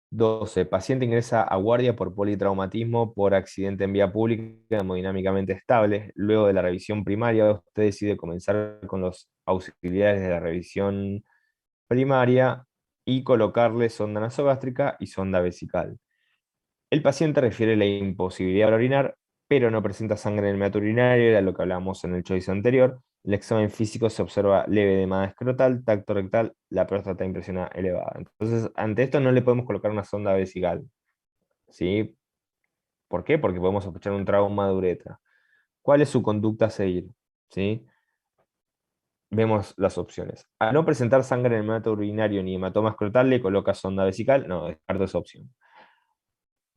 12. Paciente ingresa a guardia por politraumatismo por accidente en vía pública hemodinámicamente estable. Luego de la revisión primaria, usted decide comenzar con los auxiliares de la revisión primaria y colocarle sonda nasogástrica y sonda vesical. El paciente refiere la imposibilidad de orinar, pero no presenta sangre en el meato urinario, era lo que hablábamos en el choice anterior. El examen físico se observa leve edema escrotal, tacto rectal, la próstata impresiona elevada. Entonces, ante esto no le podemos colocar una sonda vesical, ¿sí? ¿Por qué? Porque podemos sospechar un trauma de uretra. ¿Cuál es su conducta a seguir? ¿Sí? Vemos las opciones. Al no presentar sangre en el meato urinario ni hematoma escrotal, le coloca sonda vesical. No, descarto esa opción.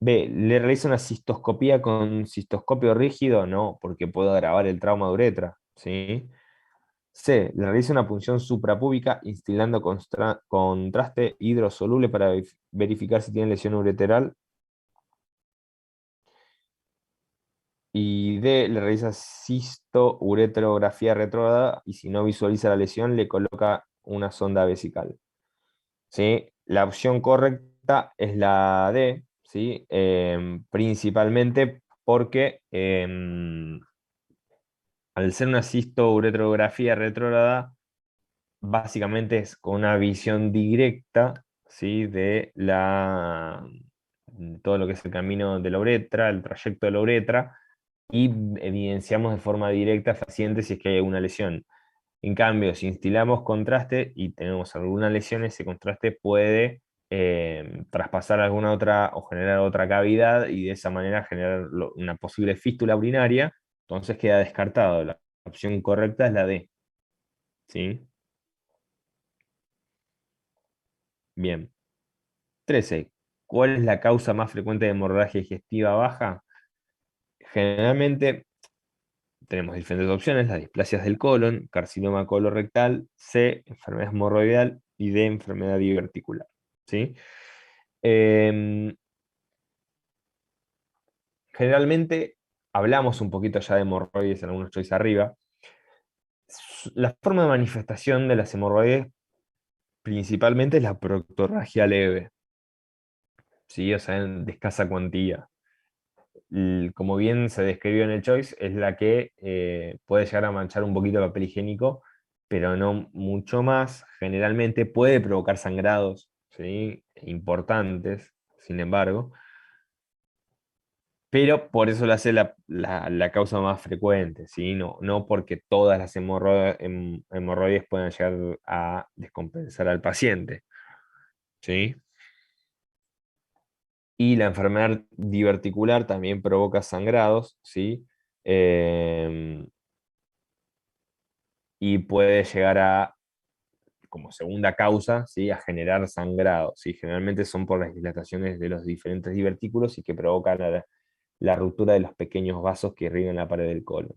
B, ¿le realiza una cistoscopía con cistoscopio rígido? No, porque puedo agravar el trauma de uretra, ¿sí? C, ¿le realiza una punción suprapúbica instilando contraste hidrosoluble para verificar si tiene lesión ureteral? Y D, le realiza cisto-ureterografía retrógrada y si no visualiza la lesión, le coloca una sonda vesical. ¿Sí? La opción correcta es la D, ¿sí? Principalmente porque al ser una cisto-ureterografía retrógrada, básicamente es con una visión directa, ¿sí? De todo lo que es el camino de la uretra, el trayecto de la uretra, y evidenciamos de forma directa fehaciente si es que hay alguna lesión. En cambio, si instilamos contraste y tenemos alguna lesión, ese contraste puede traspasar alguna otra o generar otra cavidad y de esa manera generar una posible fístula urinaria, entonces queda descartado. La opción correcta es la D. ¿Sí? Bien. 13. ¿Cuál es la causa más frecuente de hemorragia digestiva baja? Generalmente tenemos diferentes opciones: las displasias del colon, carcinoma colorectal, C, enfermedad hemorroidal y D, enfermedad diverticular. ¿Sí? Em, Generalmente hablamos un poquito ya de hemorroides en algunos choice arriba. La forma de manifestación de las hemorroides principalmente es la proctorragia leve, ¿sí? O sea, de escasa cuantía. Como bien se describió en el choice, es la que puede llegar a manchar un poquito el papel higiénico, pero no mucho más. Generalmente puede provocar sangrados, ¿sí? Importantes, sin embargo, pero por eso la hace la causa más frecuente, ¿sí? No porque todas las hemorroides puedan llegar a descompensar al paciente, ¿sí? Y la enfermedad diverticular también provoca sangrados, ¿sí? Em, y puede llegar a, como segunda causa, ¿sí? A generar sangrado, ¿sí? Generalmente son por las dilataciones de los diferentes divertículos y que provocan la ruptura de los pequeños vasos que irrigan la pared del colon.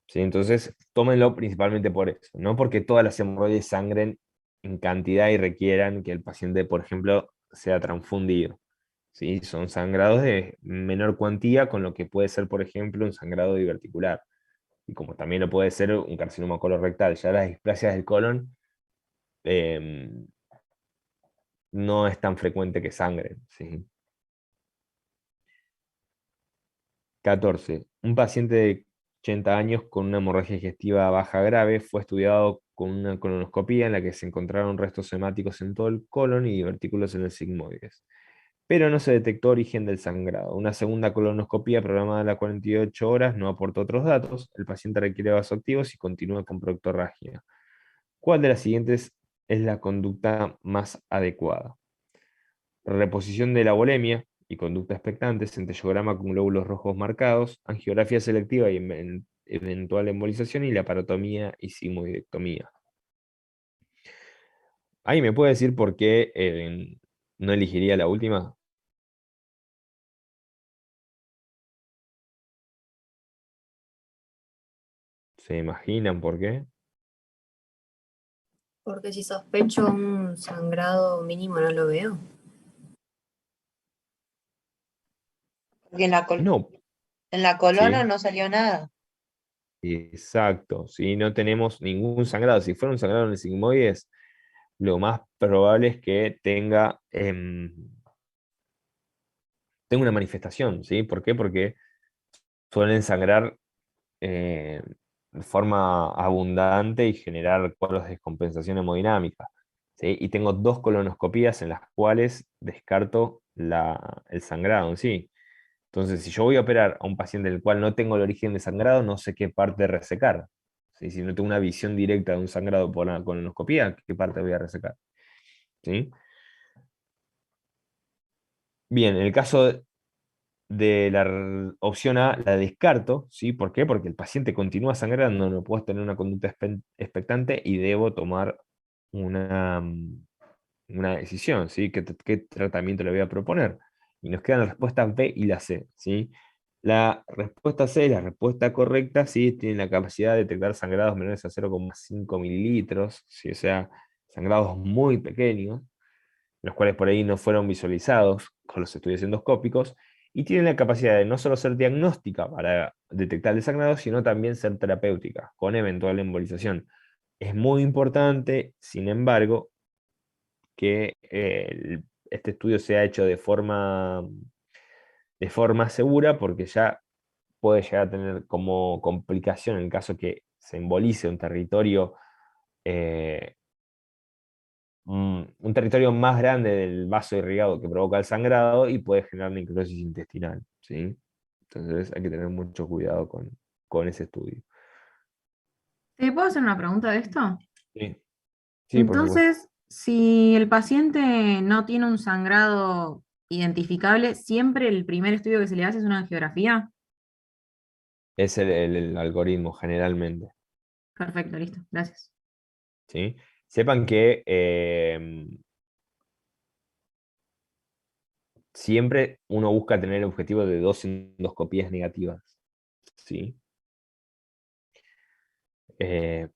¿Sí? Entonces, tómenlo principalmente por eso, no porque todas las hemorroides sangren en cantidad y requieran que el paciente, por ejemplo, sea transfundido. ¿Sí? Son sangrados de menor cuantía, con lo que puede ser, por ejemplo, un sangrado diverticular. Y como también lo puede ser un carcinoma colorectal. Ya las displasias del colon eh, no es tan frecuente que sangren. ¿Sí? 14. Un paciente de 80 años con una hemorragia digestiva baja grave fue estudiado con una colonoscopía en la que se encontraron restos hemáticos en todo el colon y divertículos en el sigmoides, pero no se detectó origen del sangrado. Una segunda colonoscopía programada a las 48 horas no aportó otros datos. El paciente requiere vasoactivos y continúa con proctorragia. ¿Cuál de las siguientes es la conducta más adecuada? Reposición de la volemia y conducta expectante, centellograma con glóbulos rojos marcados, angiografía selectiva y eventual embolización y laparotomía y sigmoidectomía. ¿Ahí me puede decir por qué no elegiría la última? ¿Se imaginan por qué? Porque si sospecho un sangrado mínimo no lo veo. Porque No, en la colona sí, no salió nada. exacto. Sí, no tenemos ningún sangrado. Si fuera un sangrado en el sigmoides, lo más probable es que tenga una manifestación, ¿sí? ¿Por qué? Porque suelen sangrar eh, de forma abundante y generar cuadros de descompensación hemodinámica, ¿sí? Y tengo dos colonoscopías en las cuales descarto el sangrado en sí. Entonces, si yo voy a operar a un paciente en el cual no tengo el origen de sangrado, no sé qué parte resecar. ¿Sí? Si no tengo una visión directa de un sangrado por la colonoscopía, ¿qué parte voy a resecar? ¿Sí? Bien, en el caso de la opción A, la descarto, ¿sí? ¿Por qué? Porque el paciente continúa sangrando, no puedo tener una conducta expectante y debo tomar una, una decisión, ¿sí? ¿Qué tratamiento le voy a proponer? Y nos quedan las respuestas B y la C, ¿sí? La respuesta C, la respuesta correcta, ¿sí? Tiene la capacidad de detectar sangrados menores a 0,5 mililitros, ¿sí? O sea, sangrados muy pequeños, los cuales por ahí no fueron visualizados con los estudios endoscópicos, y tienen la capacidad de no solo ser diagnóstica para detectar el sangrado, sino también ser terapéutica, con eventual embolización. Es muy importante, sin embargo, que este estudio sea hecho de forma segura, porque ya puede llegar a tener como complicación en el caso que se embolice eh, un territorio más grande del vaso irrigado que provoca el sangrado y puede generar necrosis intestinal, ¿sí? Entonces hay que tener mucho cuidado con ese estudio. ¿Te puedo hacer una pregunta de esto? Sí, sí, por supuesto. Entonces, si el paciente no tiene un sangrado identificable, ¿siempre el primer estudio que se le hace es una angiografía? Es el algoritmo generalmente, Perfecto, listo, gracias. ¿sí? Sepan que siempre uno busca tener el objetivo de dos endoscopías negativas, ¿sí? Eh,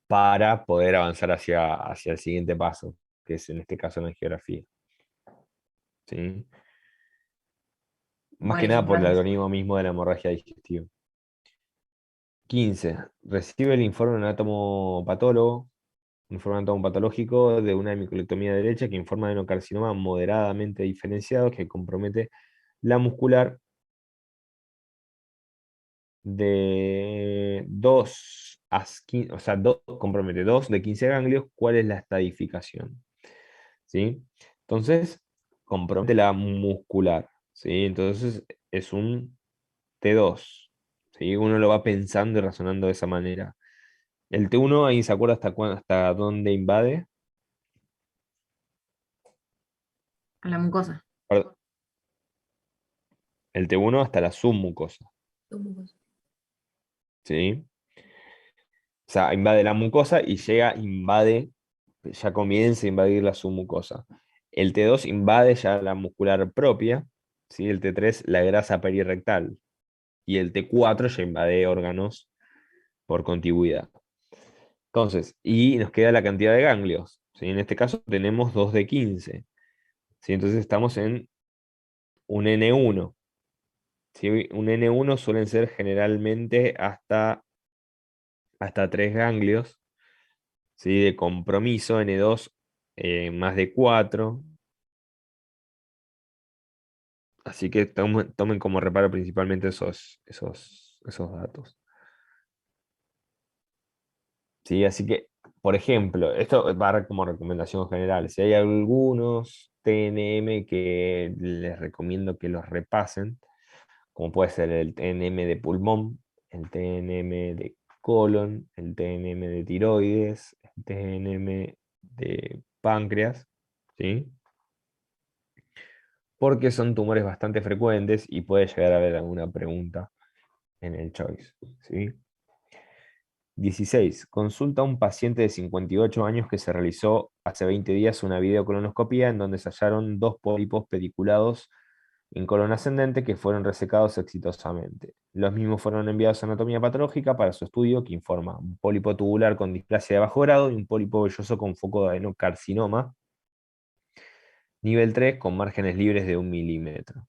para poder avanzar hacia el siguiente paso, que es en este caso la angiografía, ¿sí? Más que nada Buenísimo, por el gracias. algoritmo mismo de la hemorragia digestiva. 15. Recibe el informe anatomopatólogo, informe anatomopatológico de una hemicolectomía derecha que informa de un carcinoma moderadamente diferenciado que compromete la muscular de 2 a 15, o sea, compromete 2 de 15 ganglios. ¿Cuál es la estadificación? ¿Sí? Entonces, compromete la muscular, ¿sí? Entonces, es un T2, ¿sí? Uno lo va pensando y razonando de esa manera. El T1, ahí se acuerda hasta dónde invade. A la mucosa. Perdón, el T1 hasta la submucosa, ¿sí? O sea, invade la mucosa y ya comienza a invadir la submucosa. El T2 invade ya la muscular propia, ¿sí? El T3 la grasa perirectal. Y el T4 ya invade órganos por contigüidad. Entonces, y nos queda la cantidad de ganglios, ¿sí? En este caso tenemos 2 de 15, ¿sí? Entonces estamos en un N1, ¿sí? Un N1 suelen ser generalmente hasta 3 ganglios, ¿sí? De compromiso. N2 más de 4. Así que tomen como reparo principalmente esos datos. ¿Sí? Así que, por ejemplo, esto va como recomendación general. Si hay algunos TNM que les recomiendo que los repasen, como puede ser el TNM de pulmón, el TNM de colon, el TNM de tiroides, el TNM de páncreas, ¿sí? Porque son tumores bastante frecuentes y puede llegar a haber alguna pregunta en el choice, ¿sí? 16. Consulta a un paciente de 58 años que se realizó hace 20 días una videocolonoscopia en donde se hallaron dos pólipos pediculados en colon ascendente que fueron resecados exitosamente. Los mismos fueron enviados a anatomía patológica para su estudio, que informa un pólipo tubular con displasia de bajo grado y un pólipo velloso con foco de adenocarcinoma, nivel 3 con márgenes libres de 1 milímetro.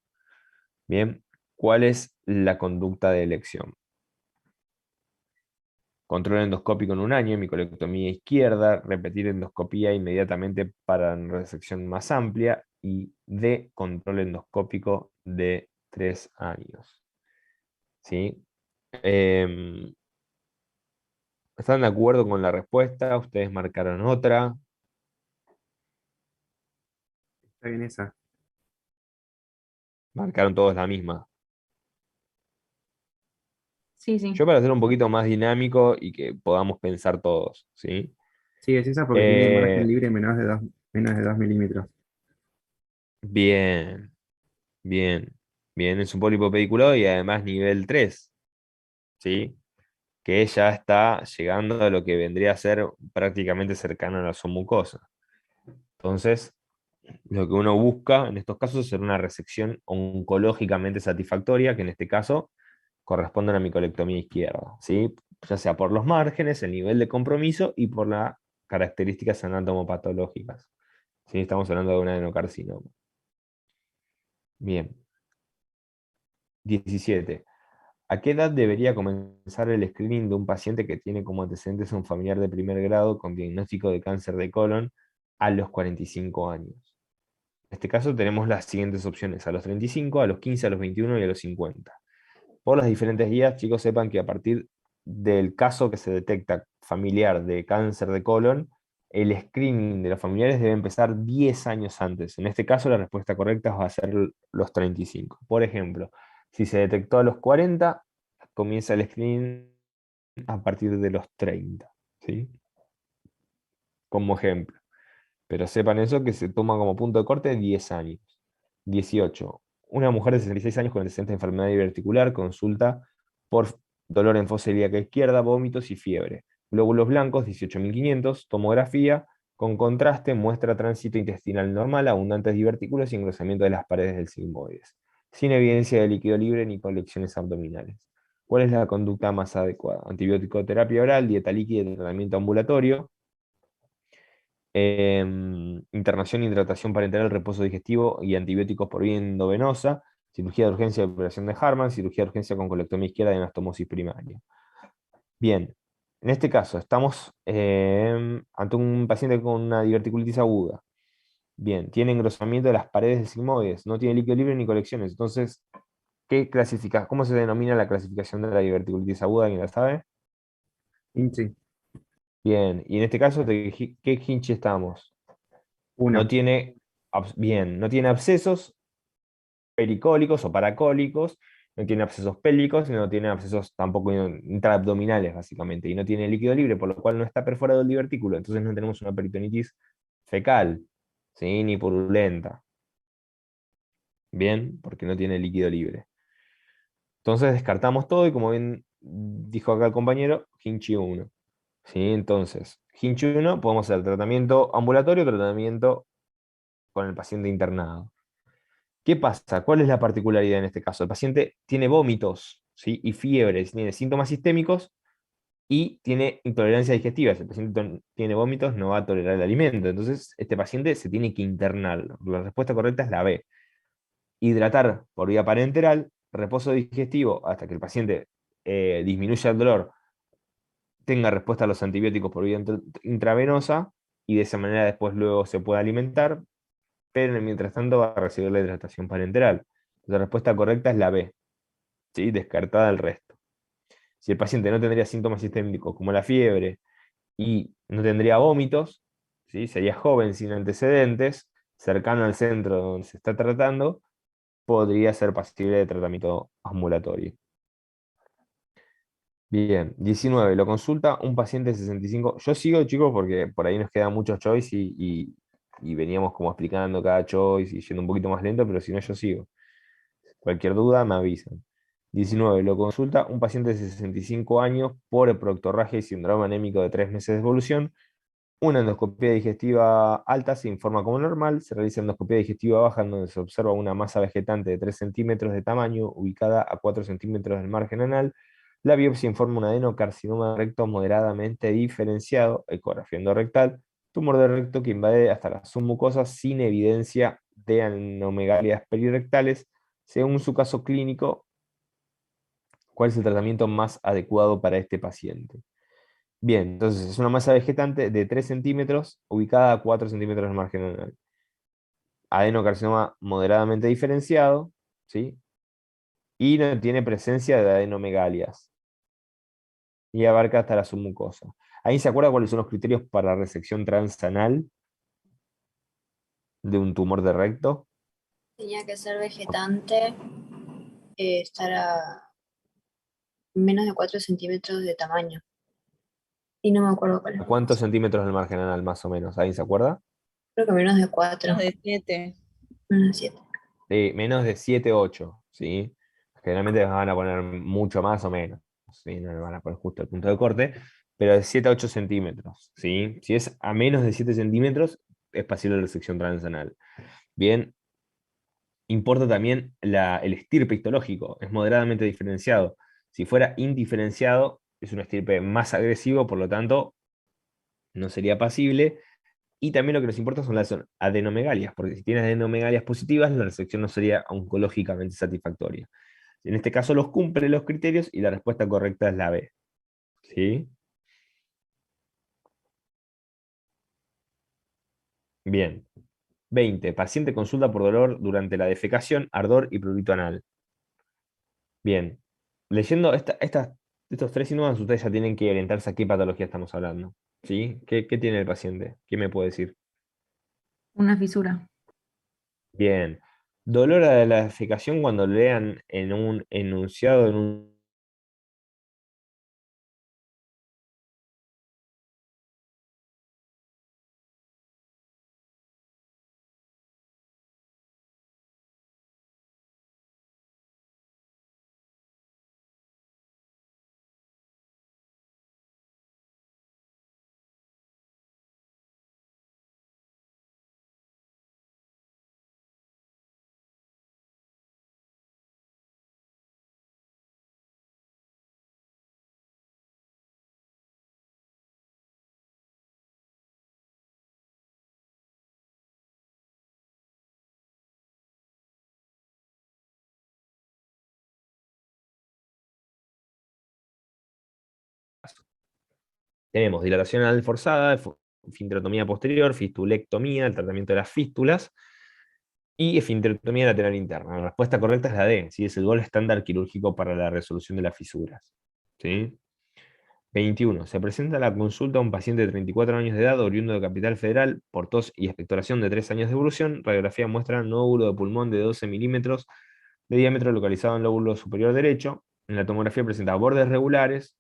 Bien, ¿cuál es la conducta de elección? Control endoscópico en 1 año, micolectomía izquierda, repetir endoscopía inmediatamente para una resección más amplia, y D, control endoscópico de 3 años. ¿Sí? Em, ¿Están de acuerdo con la respuesta? ¿Ustedes marcaron otra? Está bien esa. Marcaron todos la misma. Sí, sí. Yo, para hacer un poquito más dinámico y que podamos pensar todos, ¿sí? Sí, es esa porque tiene margen Eh, libre menos de 2 milímetros. bien, bien, bien, es un pólipo pediculado y además nivel 3, ¿sí? Que ya está llegando a lo que vendría a ser prácticamente cercano a la submucosa. Entonces, lo que uno busca en estos casos es hacer una resección oncológicamente satisfactoria, que en este caso corresponde a una micolectomía izquierda, ¿sí? Ya sea por los márgenes, el nivel de compromiso y por las características anatomopatológicas. ¿Sí? Estamos hablando de un adenocarcinoma. Bien. 17. ¿A qué edad debería comenzar el screening de un paciente que tiene como antecedentes a un familiar de primer grado con diagnóstico de cáncer de colon a los 45 años? En este caso tenemos las siguientes opciones: a los 35, a los 15, a los 21 y a los 50. Por las diferentes guías, chicos, sepan que a partir del caso que se detecta familiar de cáncer de colon, el screening de los familiares debe empezar 10 años antes. En este caso, la respuesta correcta va a ser los 35. Por ejemplo, si se detectó a los 40, comienza el screening a partir de los 30, ¿sí? Como ejemplo. Pero sepan eso, que se toma como punto de corte 10 años. 18. Una mujer de 66 años con antecedentes de enfermedad diverticular consulta por dolor en fosa ilíaca izquierda, vómitos y fiebre. Glóbulos blancos, 18.500. Tomografía con contraste muestra tránsito intestinal normal, abundantes divertículos y engrosamiento de las paredes del sigmoides, sin evidencia de líquido libre ni colecciones abdominales. ¿Cuál es la conducta más adecuada? Antibiótico terapia oral, dieta líquida y tratamiento ambulatorio. Internación, hidratación parenteral, reposo digestivo y antibióticos por vía endovenosa, cirugía de urgencia de operación de Harman, cirugía de urgencia con colectomía izquierda y anastomosis primaria. Bien, en este caso estamos ante un paciente con una diverticulitis aguda. Bien, tiene engrosamiento de las paredes del sigmoides, no tiene líquido libre ni colecciones. Entonces, ¿cómo se denomina la clasificación de la diverticulitis aguda? ¿Alguien la sabe? Hinchi, Bien, y en este caso, ¿de qué hinche estamos? No 1. tiene, bien, no tiene abscesos pericólicos o paracólicos, no tiene abscesos pélvicos y no tiene abscesos tampoco intraabdominales, básicamente, y no tiene líquido libre, por lo cual no está perforado el divertículo, entonces no tenemos una peritonitis fecal, ¿sí? Ni purulenta. Bien, porque no tiene líquido libre. Entonces descartamos todo y, como bien dijo acá el compañero, Hinchi 1. ¿Sí? Entonces, Hinchi 1 podemos hacer tratamiento ambulatorio, tratamiento con el paciente internado. ¿Qué pasa? ¿Cuál es la particularidad en este caso? El paciente tiene vómitos, ¿sí? Y fiebre, tiene síntomas sistémicos y tiene intolerancia digestiva. Si el paciente tiene vómitos, no va a tolerar el alimento. Entonces, este paciente se tiene que internar. La respuesta correcta es la B. Hidratar por vía parenteral, reposo digestivo hasta que el paciente disminuya el dolor, tenga respuesta a los antibióticos por vía intravenosa, y de esa manera después luego se puede alimentar, pero mientras tanto va a recibir la hidratación parenteral. La respuesta correcta es la B, ¿sí? Descartada el resto. Si el paciente no tendría síntomas sistémicos como la fiebre y no tendría vómitos, ¿sí? Sería joven sin antecedentes, cercano al centro donde se está tratando, podría ser pasible de tratamiento ambulatorio. Bien, 19. Lo consulta un paciente de 65. Yo sigo, chicos, porque por ahí nos quedan muchos choice y veníamos como explicando cada choice y yendo un poquito más lento, pero si no, yo sigo. Cualquier duda me avisan. 19. Lo consulta un paciente de 65 años por proctorragia y síndrome anémico de 3 meses de evolución. Una endoscopia digestiva alta se informa como normal. Se realiza endoscopia digestiva baja, en donde se observa una masa vegetante de 3 centímetros de tamaño, ubicada a 4 centímetros del margen anal. La biopsia informa un adenocarcinoma recto moderadamente diferenciado, ecografía endorrectal, tumor de recto que invade hasta las submucosas sin evidencia de anomegalias perirectales. Según su caso clínico, ¿cuál es el tratamiento más adecuado para este paciente? Bien, entonces es una masa vegetante de 3 centímetros ubicada a 4 centímetros del margen anal. Adenocarcinoma moderadamente diferenciado, ¿sí? Y no tiene presencia de adenomegalias. Y abarca hasta la submucosa. ¿Ahí se acuerda cuáles son los criterios para la resección transanal de un tumor de recto? Tenía que ser vegetante, estar a menos de 4 centímetros de tamaño. Y no me acuerdo cuál ¿A es. cuántos centímetros del margen anal más o menos? ¿Alguien se acuerda? Creo que menos de 4, Menos de 7. menos de 7. Menos de 7, 8, ¿sí? Generalmente van a poner mucho más o menos, ¿sí? No le van a poner justo el punto de corte, pero de 7 a 8 centímetros, ¿sí? Si es a menos de 7 centímetros, es pasible de resección transanal. Bien, importa también el estirpe histológico, es moderadamente diferenciado. Si fuera indiferenciado, es un estirpe más agresivo, por lo tanto, no sería pasible. Y también lo que nos importa son las adenomegalias, porque si tienes adenomegalias positivas, la resección no sería oncológicamente satisfactoria. En este caso los cumple los criterios y la respuesta correcta es la B. ¿Sí? Bien. 20. Paciente consulta por dolor durante la defecación, ardor y prurito anal. Bien. Leyendo estos tres síntomas, ustedes ya tienen que orientarse a qué patología estamos hablando. ¿Sí? ¿Qué tiene el paciente? ¿Qué me puede decir? Una fisura. Bien. Dolor a la defecación cuando lean en un enunciado, en un tenemos dilatación anal forzada, esfinterotomía posterior, fistulectomía, el tratamiento de las fístulas y esfinterotomía lateral interna. La respuesta correcta es la D, ¿sí? Es el gol estándar quirúrgico para la resolución de las fisuras. ¿Sí? 21. Se presenta a la consulta a un paciente de 34 años de edad, oriundo de Capital Federal, por tos y expectoración de 3 años de evolución. Radiografía muestra nódulo de pulmón de 12 milímetros de diámetro localizado en el lóbulo superior derecho. En la tomografía presenta bordes regulares,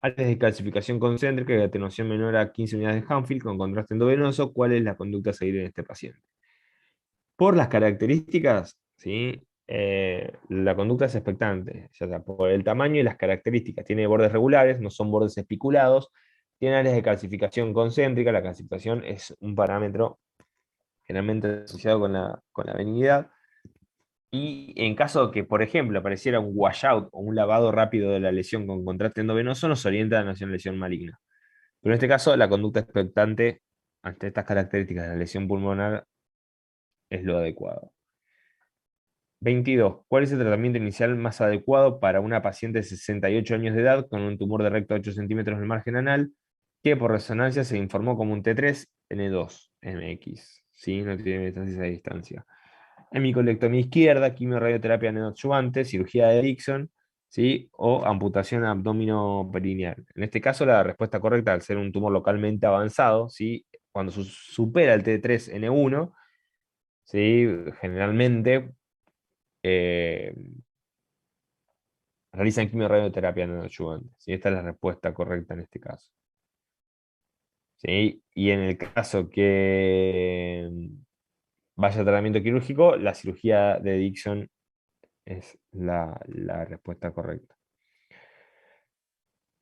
áreas de calcificación concéntrica y atenuación menor a 15 unidades de Hanfield con contraste endovenoso. ¿Cuál es la conducta a seguir en este paciente? Por las características, ¿sí? La conducta es expectante, ya sea por el tamaño y las características. Tiene bordes regulares, no son bordes espiculados, tiene áreas de calcificación concéntrica. La calcificación es un parámetro generalmente asociado con la benignidad. Y en caso de que, por ejemplo, apareciera un washout o un lavado rápido de la lesión con contraste endovenoso, nos orienta a una lesión maligna. Pero en este caso, la conducta expectante ante estas características de la lesión pulmonar es lo adecuado. 22. ¿Cuál es el tratamiento inicial más adecuado para una paciente de 68 años de edad con un tumor de recto de 8 centímetros del margen anal que por resonancia se informó como un T3N2 MX? ¿Sí? No tiene metastasis a distancia. Hemicolectomía izquierda, quimio-radioterapia neoadjuvante, cirugía de Dixon, ¿sí? O amputación abdominoperineal. En este caso, la respuesta correcta, al ser un tumor localmente avanzado, ¿sí? Cuando supera el T3N1, ¿sí? Generalmente eh, realizan quimio-radioterapia neoadjuvante. ¿Sí? Esta es la respuesta correcta en este caso. ¿Sí? Y en el caso que vaya a tratamiento quirúrgico, la cirugía de Dixon es la respuesta correcta.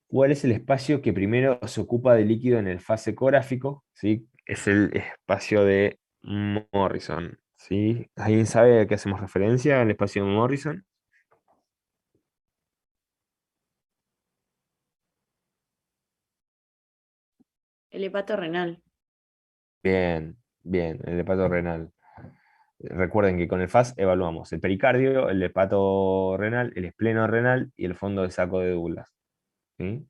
¿Cuál es el espacio que primero se ocupa de líquido en el fase ecográfico? ¿Sí? Es el espacio de Morrison. ¿Sí? ¿Alguien sabe a qué hacemos referencia al espacio de Morrison? El hepato renal. Bien, bien, el hepato renal. Recuerden que con el FAS evaluamos el pericardio, el hepato renal, el espleno renal y el fondo de saco de Douglas. ¿Sí?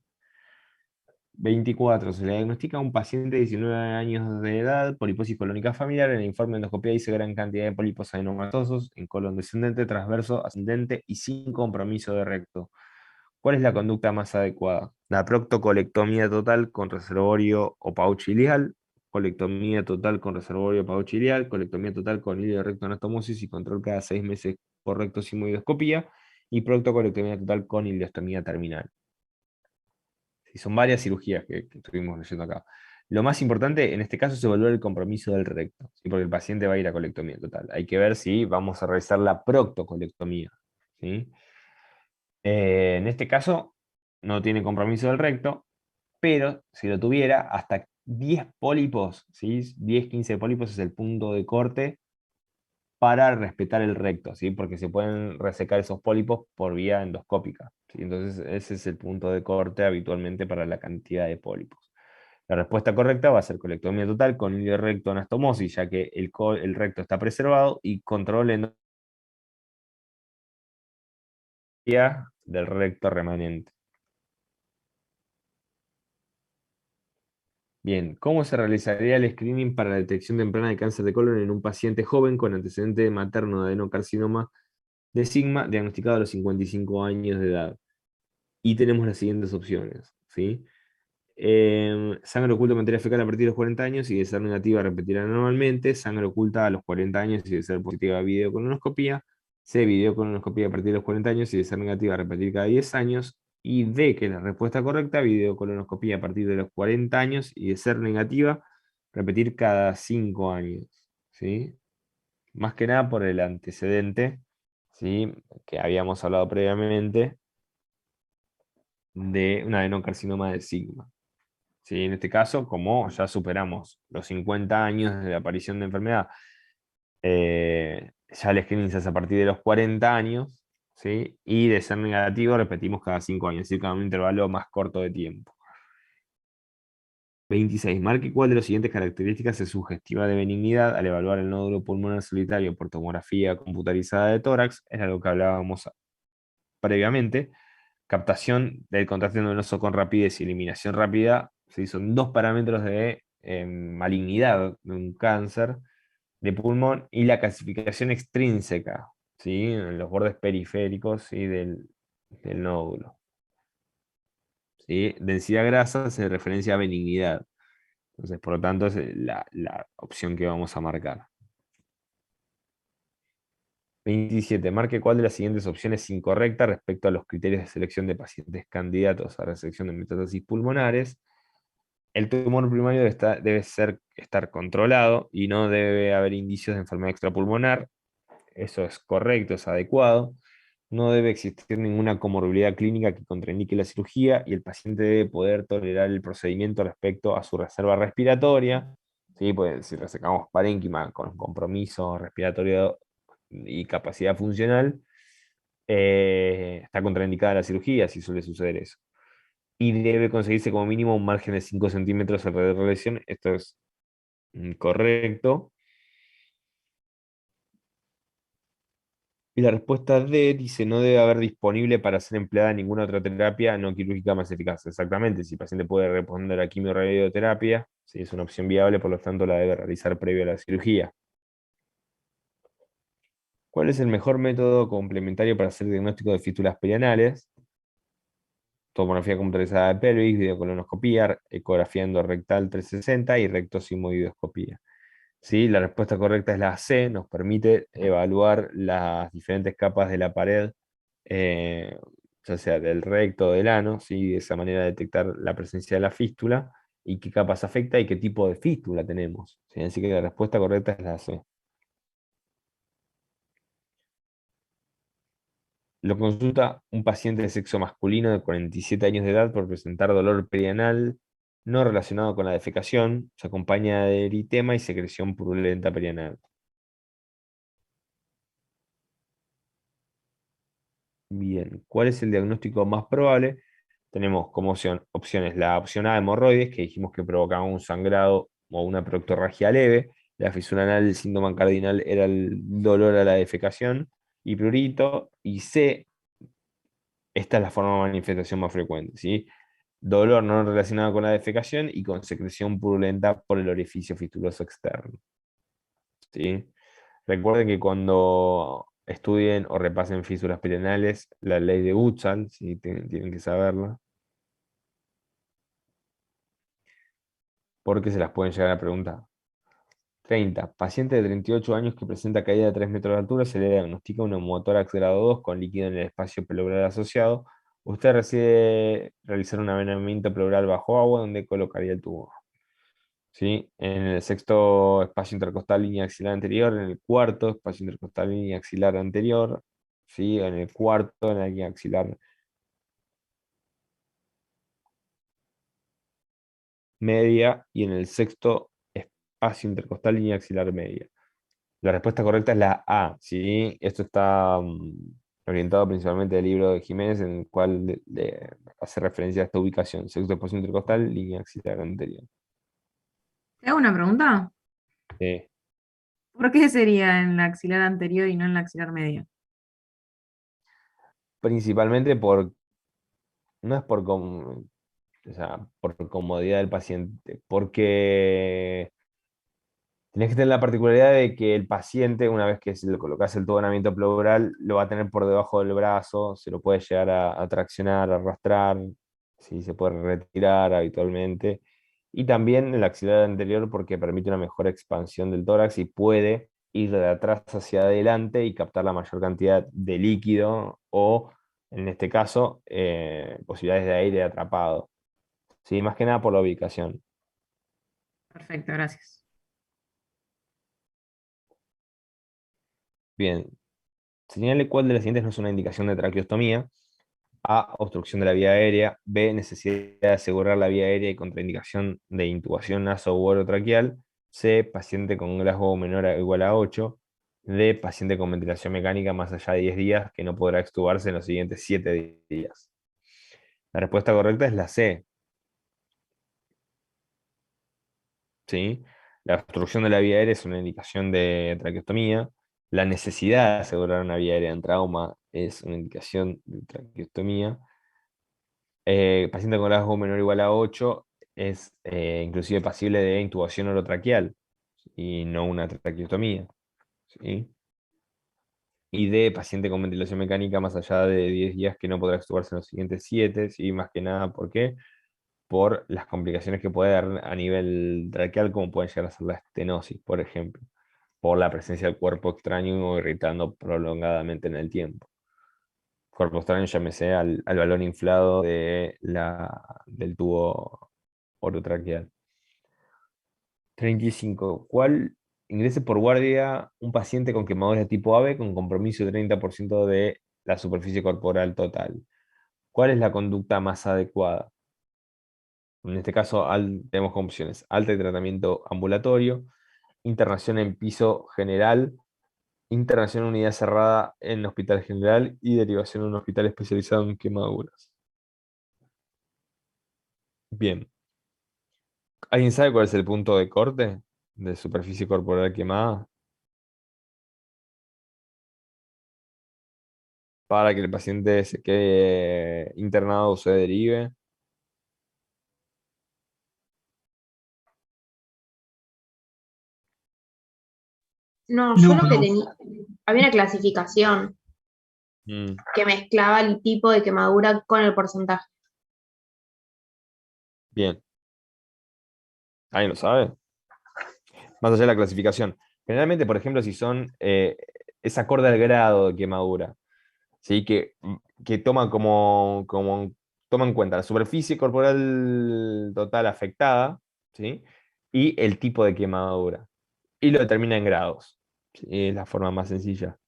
24. Se le diagnostica a un paciente de 19 años de edad, poliposis colónica familiar. En el informe de endoscopía dice gran cantidad de pólipos adenomatosos en colon descendente, transverso, ascendente y sin compromiso de recto. ¿Cuál es la conducta más adecuada? La proctocolectomía total con reservorio o pouch ileal, colectomía total con reservorio o pouch ileal, colectomía total con hilo de recto anastomosis y control cada 6 meses por rectosimoidoscopía, y proctocolectomía total con ileostomía terminal. Sí, son varias cirugías que estuvimos leyendo acá. Lo más importante en este caso es evaluar el compromiso del recto, ¿sí? Porque el paciente va a ir a colectomía total. Hay que ver si vamos a realizar la proctocolectomía, ¿sí? En este caso no tiene compromiso del recto, pero si lo tuviera, hasta 10 pólipos, ¿sí? 10-15 pólipos es el punto de corte para respetar el recto, ¿sí? Porque se pueden resecar esos pólipos por vía endoscópica, ¿sí? Entonces ese es el punto de corte habitualmente para la cantidad de pólipos. La respuesta correcta va a ser colectomía total con hilo recto anastomosis, ya que el recto está preservado, y control del recto remanente. Bien, ¿cómo se realizaría el screening para la detección temprana de cáncer de colon en un paciente joven con antecedente materno de adenocarcinoma de sigma diagnosticado a los 55 años de edad? Y tenemos las siguientes opciones, ¿sí? Sangre oculta en materia fecal a partir de los 40 años y de ser negativa repetirá anualmente. Sangre oculta a los 40 años y de ser positiva videocolonoscopía. C, videocolonoscopía a partir de los 40 años y de ser negativa repetir cada 10 años. Y D, que es la respuesta correcta, videocolonoscopía a partir de los 40 años y de ser negativa repetir cada 5 años, ¿sí? Más que nada por el antecedente, ¿sí? Que habíamos hablado previamente de un adenocarcinoma de sigma. ¿Sí? En este caso, como ya superamos los 50 años de la aparición de enfermedad, ya el screening se hace a partir de los 40 años, ¿sí? Y de ser negativo repetimos cada 5 años, es decir, cada un intervalo más corto de tiempo. 26. Marque cuál de las siguientes características es sugestiva de benignidad al evaluar el nódulo pulmonar solitario por tomografía computarizada de tórax. Era lo que hablábamos previamente. Captación del contraste venoso con rapidez y eliminación rápida, ¿sí? Son dos parámetros de malignidad de un cáncer de pulmón, y la calcificación extrínseca, ¿sí? En los bordes periféricos, ¿sí? del nódulo. ¿Sí? Densidad grasa hace referencia a benignidad. Entonces, por lo tanto, es la opción que vamos a marcar. 27. Marque cuál de las siguientes opciones es incorrecta respecto a los criterios de selección de pacientes candidatos a resección de metástasis pulmonares. El tumor primario debe estar controlado y no debe haber indicios de enfermedad extrapulmonar. Eso es correcto, es adecuado. No debe existir ninguna comorbilidad clínica que contraindique la cirugía, y el paciente debe poder tolerar el procedimiento respecto a su reserva respiratoria. ¿Sí? Pues, si resecamos parénquima con compromiso respiratorio y capacidad funcional, está contraindicada la cirugía si suele suceder eso. Y debe conseguirse como mínimo un margen de 5 centímetros alrededor de la lesión. Esto es correcto. Y la respuesta D dice: no debe haber disponible para ser empleada ninguna otra terapia no quirúrgica más eficaz. Exactamente, si el paciente puede responder a quimio-radioterapia, si es una opción viable, por lo tanto la debe realizar previo a la cirugía. ¿Cuál es el mejor método complementario para hacer diagnóstico de fístulas perianales? Tomografía computarizada de pelvis, videocolonoscopía, ecografía endorrectal 360 y rectosimoidoscopía. ¿Sí? La respuesta correcta es la C, nos permite evaluar las diferentes capas de la pared, ya sea del recto o del ano, ¿sí? De esa manera detectar la presencia de la fístula y qué capas afecta y qué tipo de fístula tenemos, ¿sí? Así que la respuesta correcta es la C. Lo consulta un paciente de sexo masculino de 47 años de edad por presentar dolor perianal no relacionado con la defecación. Se acompaña de eritema y secreción purulenta perianal. Bien, ¿cuál es el diagnóstico más probable? Tenemos como opciones la opción A, hemorroides, que dijimos que provocaba un sangrado o una proctorragia leve. La fisura anal, el síntoma cardinal era el dolor a la defecación y prurito. Y C, esta es la forma de manifestación más frecuente, ¿sí? dolor no relacionado con la defecación y con secreción purulenta por el orificio fistuloso externo. ¿Sí? Recuerden que cuando estudien o repasen fisuras perianales, la ley de Utzal, ¿sí? Tienen que saberla, porque se las pueden llegar a preguntar. 30. Paciente de 38 años que presenta caída de 3 metros de altura, se le diagnostica un neumotórax grado 2 con líquido en el espacio pleural asociado. Usted decide realizar un avenamiento pleural bajo agua, donde colocaría el tubo. ¿Sí? En el sexto espacio intercostal línea axilar anterior, en el cuarto espacio intercostal línea axilar anterior, ¿sí? En el cuarto en la línea axilar media y en el sexto espacio intercostal línea axilar media. La respuesta correcta es la A, ¿sí? Esto está orientado principalmente al libro de Jiménez, en el cual le hace referencia a esta ubicación, sexto espacio intercostal, línea axilar anterior. ¿Te hago una pregunta? Sí. ¿Por qué sería en la axilar anterior y no en la axilar media? Principalmente no es o sea, por comodidad del paciente, porque tenés que tener la particularidad de que el paciente, una vez que se le colocas el tubo pleural, lo va a tener por debajo del brazo, se lo puede llegar a traccionar, a arrastrar, ¿sí? Se puede retirar habitualmente. Y también el axilar anterior porque permite una mejor expansión del tórax y puede ir de atrás hacia adelante y captar la mayor cantidad de líquido o, en este caso, posibilidades de aire atrapado. ¿Sí? Más que nada por la ubicación. Perfecto, gracias. Bien, señale cuál de las siguientes no es una indicación de traqueostomía. A, obstrucción de la vía aérea. B, necesidad de asegurar la vía aérea y contraindicación de intubación naso u orotraqueal. C, paciente con Glasgow menor o igual a 8. D, paciente con ventilación mecánica más allá de 10 días que no podrá extubarse en los siguientes 7 días. La respuesta correcta es la C. ¿Sí? La obstrucción de la vía aérea es una indicación de traqueostomía. La necesidad de asegurar una vía aérea en trauma es una indicación de traqueostomía. Paciente con Glasgow menor o igual a 8 es inclusive pasible de intubación orotraqueal y no una traqueostomía. ¿Sí? Y D, paciente con ventilación mecánica más allá de 10 días que no podrá extubarse en los siguientes 7, ¿sí? Más que nada, ¿por qué? Por las complicaciones que puede dar a nivel traqueal, como puede llegar a ser la estenosis, por ejemplo, por la presencia del cuerpo extraño o irritando prolongadamente en el tiempo. Cuerpo extraño, llámese al balón inflado del tubo orotraqueal. 35. ¿Cuál ingrese por guardia un paciente con quemadura de tipo AB con compromiso de 30% de la superficie corporal total? ¿Cuál es la conducta más adecuada? En este caso, tenemos como opciones: alta de tratamiento ambulatorio, internación en piso general, internación en unidad cerrada en hospital general y derivación en un hospital especializado en quemaduras. Bien. ¿Alguien sabe cuál es el punto de corte de superficie corporal quemada para que el paciente se quede internado o se derive? No, yo lo que tenía, había una clasificación Mm, que mezclaba el tipo de quemadura con el porcentaje. bien. ¿Alguien lo sabe? Más allá de la clasificación. Generalmente, por ejemplo, si es acorde al grado de quemadura, ¿sí? Que toma en cuenta la superficie corporal total afectada, ¿sí? Y el tipo de quemadura. Y lo determina en grados. ¿Sí? Es la forma más sencilla.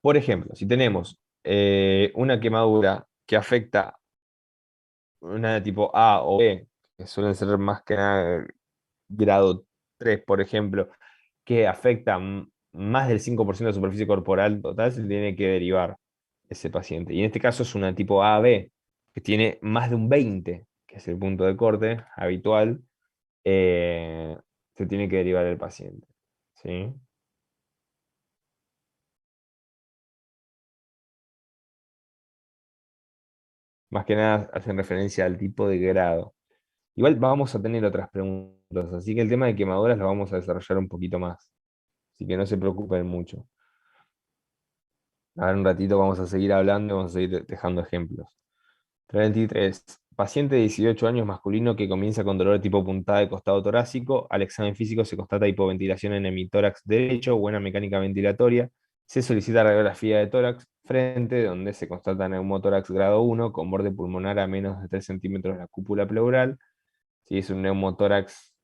Por ejemplo, si tenemos una quemadura que afecta una de tipo A o B, que suelen ser más que nada grado 3, por ejemplo, que afecta más del 5% de la superficie corporal total, se tiene que derivar ese paciente. Y en este caso es una tipo AB, que tiene más de un 20, que es el punto de corte habitual, eh, se tiene que derivar el paciente. ¿Sí? Más que nada hacen referencia al tipo de grado. Igual vamos a tener otras preguntas, así que el tema de quemaduras lo vamos a desarrollar un poquito más. Así que no se preocupen mucho. Ahora un ratito vamos a seguir hablando y vamos a seguir dejando ejemplos. 33. Paciente de 18 años masculino que comienza con dolor de tipo puntada de costado torácico. Al examen físico se constata hipoventilación en hemitórax derecho, buena mecánica ventilatoria. Se solicita radiografía de tórax frente, donde se constata neumotórax grado 1 con borde pulmonar a menos de 3 centímetros de la cúpula pleural. Si es un neumotórax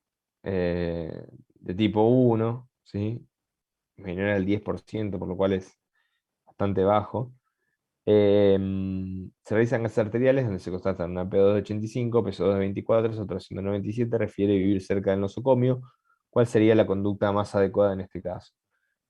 de tipo 1, ¿sí? Menor al 10%, por lo cual es bastante bajo. Se realizan gases arteriales donde se constatan una P2 de 85, PSO2 de 24, otro 197, refiere vivir cerca del nosocomio. ¿Cuál sería la conducta más adecuada en este caso?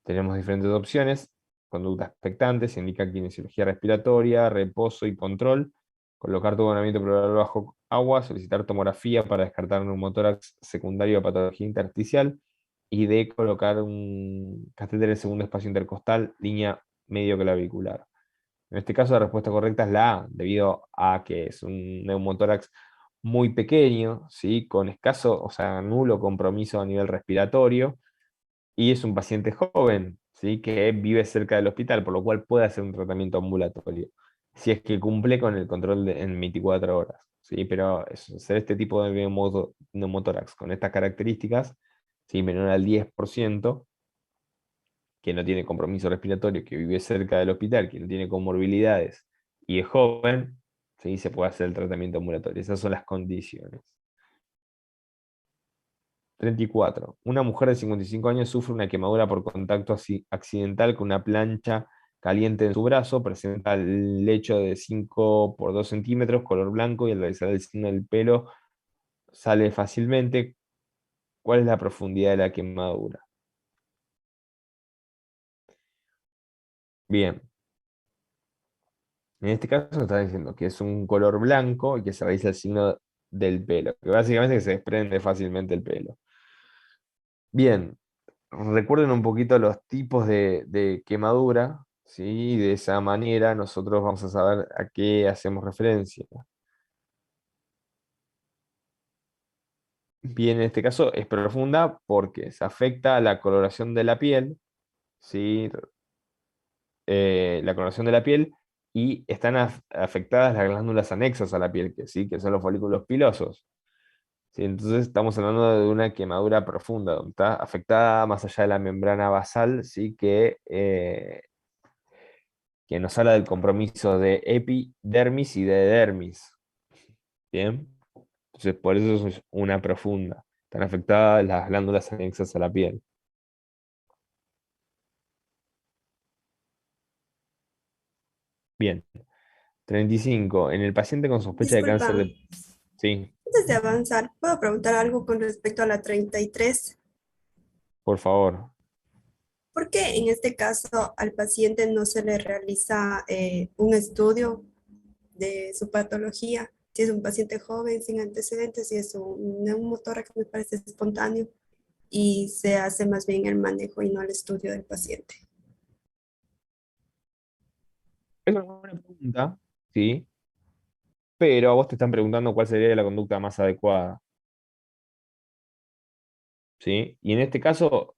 Tenemos diferentes opciones. Conducta expectante, se indica kinesiología respiratoria, reposo y control. Colocar turbinamiento pleural bajo agua, solicitar tomografía para descartar neumotórax secundario a patología intersticial. Y D, colocar un catéter de segundo espacio intercostal, línea medio clavicular. En este caso la respuesta correcta es la A, debido a que es un neumotórax muy pequeño, ¿sí? Con escaso, o sea, nulo compromiso a nivel respiratorio, y es un paciente joven, ¿sí? Que vive cerca del hospital, por lo cual puede hacer un tratamiento ambulatorio, si es que cumple con el control en 24 horas. ¿Sí? Pero hacer este tipo de neumotórax con estas características, ¿sí? Menor al 10%, que no tiene compromiso respiratorio, que vive cerca del hospital, que no tiene comorbilidades y es joven, ¿sí? Se puede hacer el tratamiento ambulatorio. Esas son las condiciones. 34. Una mujer de 55 años sufre una quemadura por contacto accidental con una plancha caliente en su brazo, presenta el lecho de 5 por 2 centímetros, color blanco, y al realizar el signo del pelo sale fácilmente. ¿Cuál es la profundidad de la quemadura? Bien, en este caso está diciendo que es un color blanco y que se realiza el signo del pelo, que básicamente se desprende fácilmente el pelo. Bien, recuerden un poquito los tipos de quemadura, ¿sí? De esa manera nosotros vamos a saber a qué hacemos referencia. Bien, en este caso es profunda porque se afecta a la coloración de la piel, ¿sí? La coloración de la piel, y están afectadas las glándulas anexas a la piel, que sí, que son los folículos pilosos. ¿Sí? Entonces estamos hablando de una quemadura profunda, donde está afectada más allá de la membrana basal, ¿sí? Que nos habla del compromiso de epidermis y de dermis. ¿Bien? Entonces por eso es una profunda. Están afectadas las glándulas anexas a la piel. Bien. 35. En el paciente con sospecha de cáncer Disculpa, de... Sí, antes de avanzar, ¿puedo preguntar algo con respecto a la 33? por favor. ¿Por qué en este caso al paciente no se le realiza un estudio de su patología? Si es un paciente joven, sin antecedentes, si es un neumotórax, me parece espontáneo, y se hace más bien el manejo y no el estudio del paciente. Es una buena pregunta, sí, pero a vos te están preguntando cuál sería la conducta más adecuada, ¿sí? Y en este caso,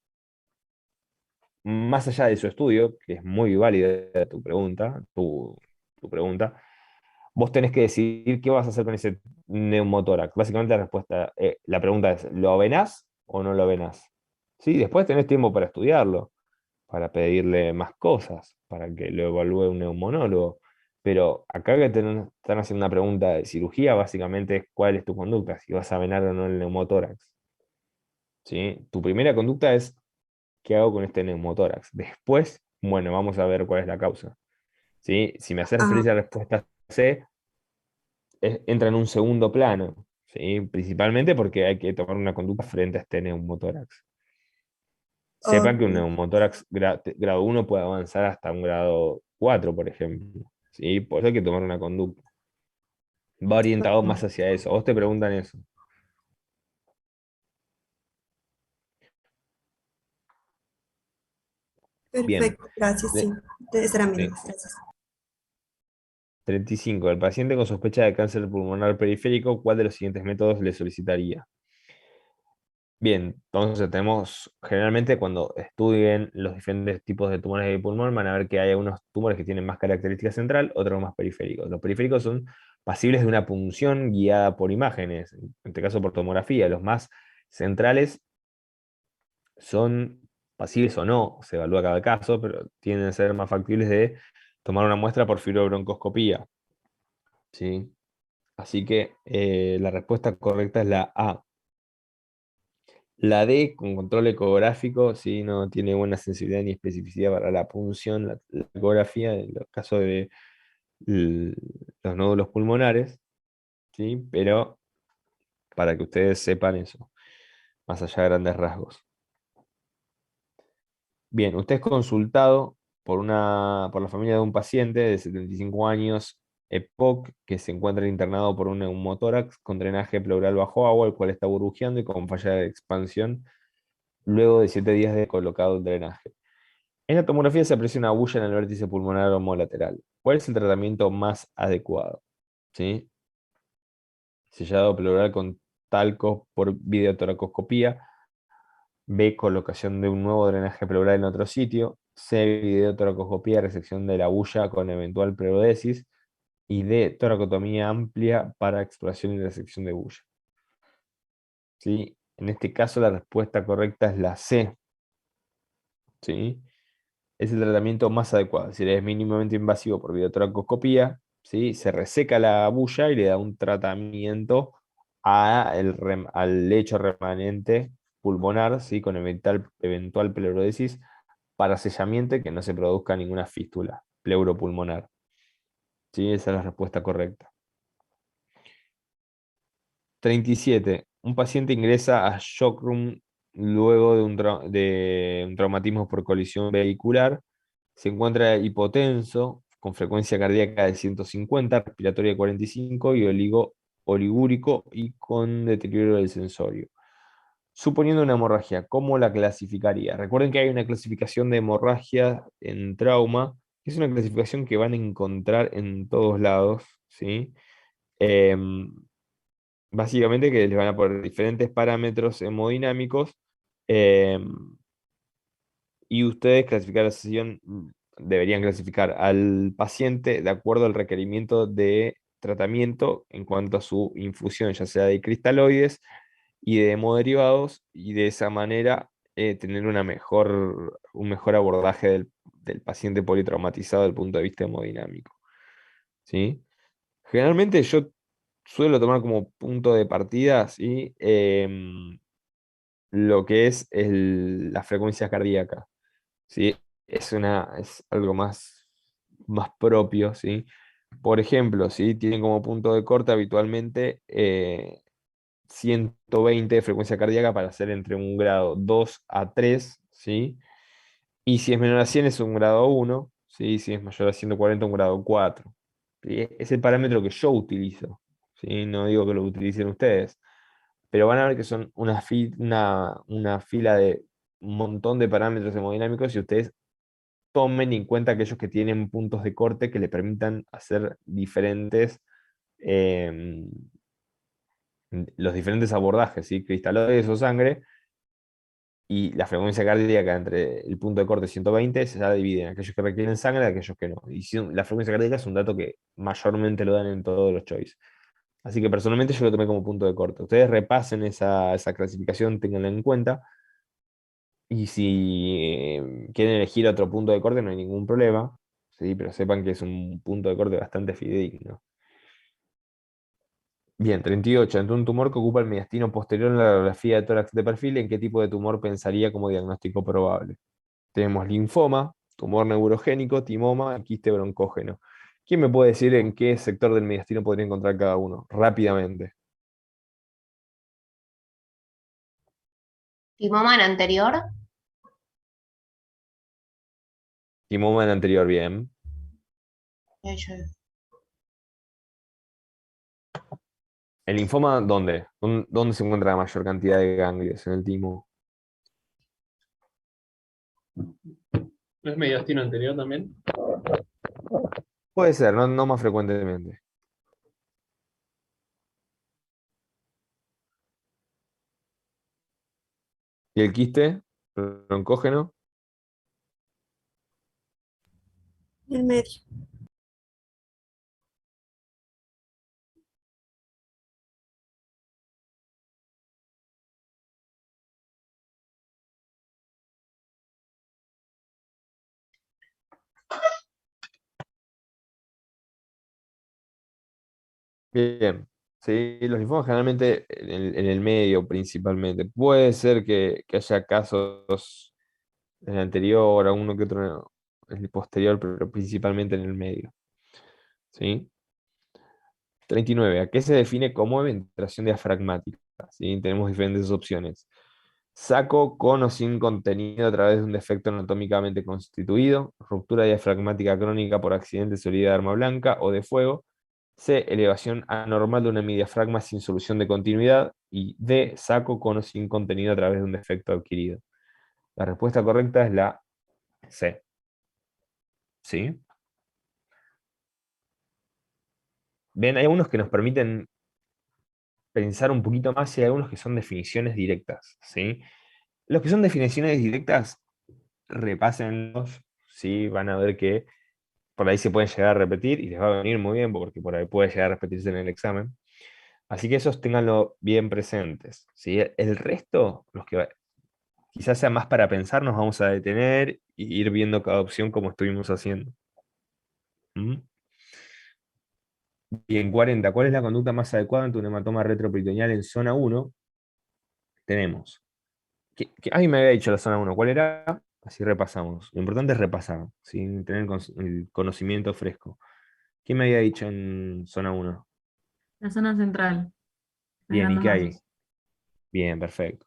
más allá de su estudio, que es muy válida tu pregunta, vos tenés que decidir qué vas a hacer con ese neumotórax. Básicamente la respuesta, la pregunta es, ¿lo venás o no lo venás? Sí, después tenés tiempo para estudiarlo, para pedirle más cosas, para que lo evalúe un neumonólogo. Pero acá que están haciendo una pregunta de cirugía, básicamente es cuál es tu conducta, si vas a venar o no el neumotórax. ¿Sí? Tu primera conducta es, ¿qué hago con este neumotórax? Después, bueno, vamos a ver cuál es la causa. ¿Sí? Si me haces Ah, referencia a la respuesta C, entra en un segundo plano, ¿sí? Principalmente porque hay que tomar una conducta frente a este neumotórax. Sepan que un ok, neumotórax grado 1 puede avanzar hasta un grado 4, por ejemplo. ¿Sí? Por eso hay que tomar una conducta. Va orientado más ok. hacia eso. Vos te preguntan eso. Bien. Perfecto, gracias, sí. De- Esa era mi duda, sí. gracias. 35. El paciente con sospecha de cáncer pulmonar periférico, ¿cuál de los siguientes métodos le solicitaría? Bien, entonces tenemos, generalmente cuando estudien los diferentes tipos de tumores de pulmón, van a ver que hay algunos tumores que tienen más característica central, otros más periféricos. Los periféricos son pasibles de una punción guiada por imágenes, en este caso por tomografía. Los más centrales son pasibles o no, se evalúa cada caso, pero tienden a ser más factibles de tomar una muestra por fibrobroncoscopía. ¿Sí? Así que la respuesta correcta es la A. La D, con control ecográfico, ¿sí? No tiene buena sensibilidad ni especificidad para la punción, la ecografía, en los casos de los nódulos pulmonares, ¿sí? Pero para que ustedes sepan eso, más allá de grandes rasgos. Bien, usted es consultado por la familia de un paciente de 75 años, EPOC, que se encuentra internado por un neumotórax con drenaje pleural bajo agua, el cual está burbujeando y con falla de expansión luego de 7 días de colocado el drenaje. En la tomografía se aprecia una bulla en el vértice pulmonar homolateral. ¿Cuál es el tratamiento más adecuado? ¿Sí? Sellado pleural con talco por videotoracoscopía. B, colocación de un nuevo drenaje pleural en otro sitio. C, videotoracoscopía, resección de la bulla con eventual pleurodesis. Y D, toracotomía amplia para exploración y resección de bulla. ¿Sí? En este caso la respuesta correcta es la C. ¿Sí? Es el tratamiento más adecuado. Si es mínimamente invasivo por videotoracoscopía, ¿sí? Se reseca la bulla y le da un tratamiento al lecho remanente pulmonar, ¿sí? Con eventual pleurodesis para sellamiento y que no se produzca ninguna fístula pleuropulmonar. ¿Sí? Esa es la respuesta correcta. 37. Un paciente ingresa a shock room luego de un traumatismo por colisión vehicular. Se encuentra hipotenso, con frecuencia cardíaca de 150, respiratoria de 45 y oligúrico y con deterioro del sensorio. Suponiendo una hemorragia, ¿cómo la clasificaría? Recuerden que hay una clasificación de hemorragia en trauma, que es una clasificación que van a encontrar en todos lados, ¿sí? Básicamente que les van a poner diferentes parámetros hemodinámicos, y ustedes deberían clasificar al paciente de acuerdo al requerimiento de tratamiento en cuanto a su infusión, ya sea de cristaloides y de hemoderivados, y de esa manera tener un mejor abordaje del paciente politraumatizado desde el punto de vista hemodinámico. ¿Sí? Generalmente yo suelo tomar como punto de partida, ¿sí? Lo que es la frecuencia cardíaca, ¿sí? Es algo más propio, ¿sí? Por ejemplo, ¿sí? Tienen como punto de corte habitualmente 120 de frecuencia cardíaca para hacer entre un grado 2 a 3, ¿sí? Y si es menor a 100 es un grado 1, ¿sí? Si es mayor a 140 un grado 4. ¿Sí? Es el parámetro que yo utilizo, ¿sí? No digo que lo utilicen ustedes, pero van a ver que son una fila de un montón de parámetros hemodinámicos y ustedes tomen en cuenta aquellos que tienen puntos de corte que le permitan hacer em, los diferentes abordajes, ¿sí? Cristaloides o sangre, y la frecuencia cardíaca entre el punto de corte 120 se ya divide en aquellos que requieren sangre y aquellos que no. Y la frecuencia cardíaca es un dato que mayormente lo dan en todos los choice. Así que personalmente yo lo tomé como punto de corte. Ustedes repasen esa clasificación, tenganla en cuenta. Y si quieren elegir otro punto de corte, no hay ningún problema, ¿sí? Pero sepan que es un punto de corte bastante fidedigno. Bien, 38. Ante un tumor que ocupa el mediastino posterior en la radiografía de tórax de perfil, ¿en qué tipo de tumor pensaría como diagnóstico probable? Tenemos linfoma, tumor neurogénico, timoma y quiste broncógeno. ¿Quién me puede decir en qué sector del mediastino podría encontrar cada uno? Rápidamente. Timoma en anterior. Timoma en anterior, bien. ¿El linfoma dónde? ¿Dónde se encuentra la mayor cantidad de ganglios en el timo? ¿No es mediastino anterior también? Puede ser, no más frecuentemente. ¿Y el quiste broncógeno? El medio. Bien. Sí, los linfomas generalmente en el medio principalmente. Puede ser que haya casos en el anterior, alguno que otro en el posterior, pero principalmente en el medio. ¿Sí? 39. ¿A qué se define como ventilación diafragmática? ¿Sí? Tenemos diferentes opciones. Saco con o sin contenido a través de un defecto anatómicamente constituido, ruptura diafragmática crónica por accidente de salida de arma blanca o de fuego. C. Elevación anormal de una hemidiafragma sin solución de continuidad. Y D. Saco con o sin contenido a través de un defecto adquirido. La respuesta correcta es la C. ¿Sí? Bien, hay algunos que nos permiten pensar un poquito más y hay algunos que son definiciones directas. ¿Sí? Los que son definiciones directas, repásenlos. ¿Sí? Van a ver que por ahí se pueden llegar a repetir y les va a venir muy bien porque por ahí puede llegar a repetirse en el examen. Así que esos ténganlo bien presentes. ¿Sí? El resto, los que quizás sea más para pensar, nos vamos a detener y ir viendo cada opción como estuvimos haciendo. ¿Mm? Bien, 40. ¿Cuál es la conducta más adecuada ante un hematoma retroperitoneal en zona 1? Tenemos. Ay, me había dicho la zona 1. ¿Cuál era? Así repasamos. Lo importante es repasar, sin tener el conocimiento fresco. ¿Quién me había dicho en zona 1? La zona central, los Bien, ¿y grandes qué hay? vasos. Bien, perfecto.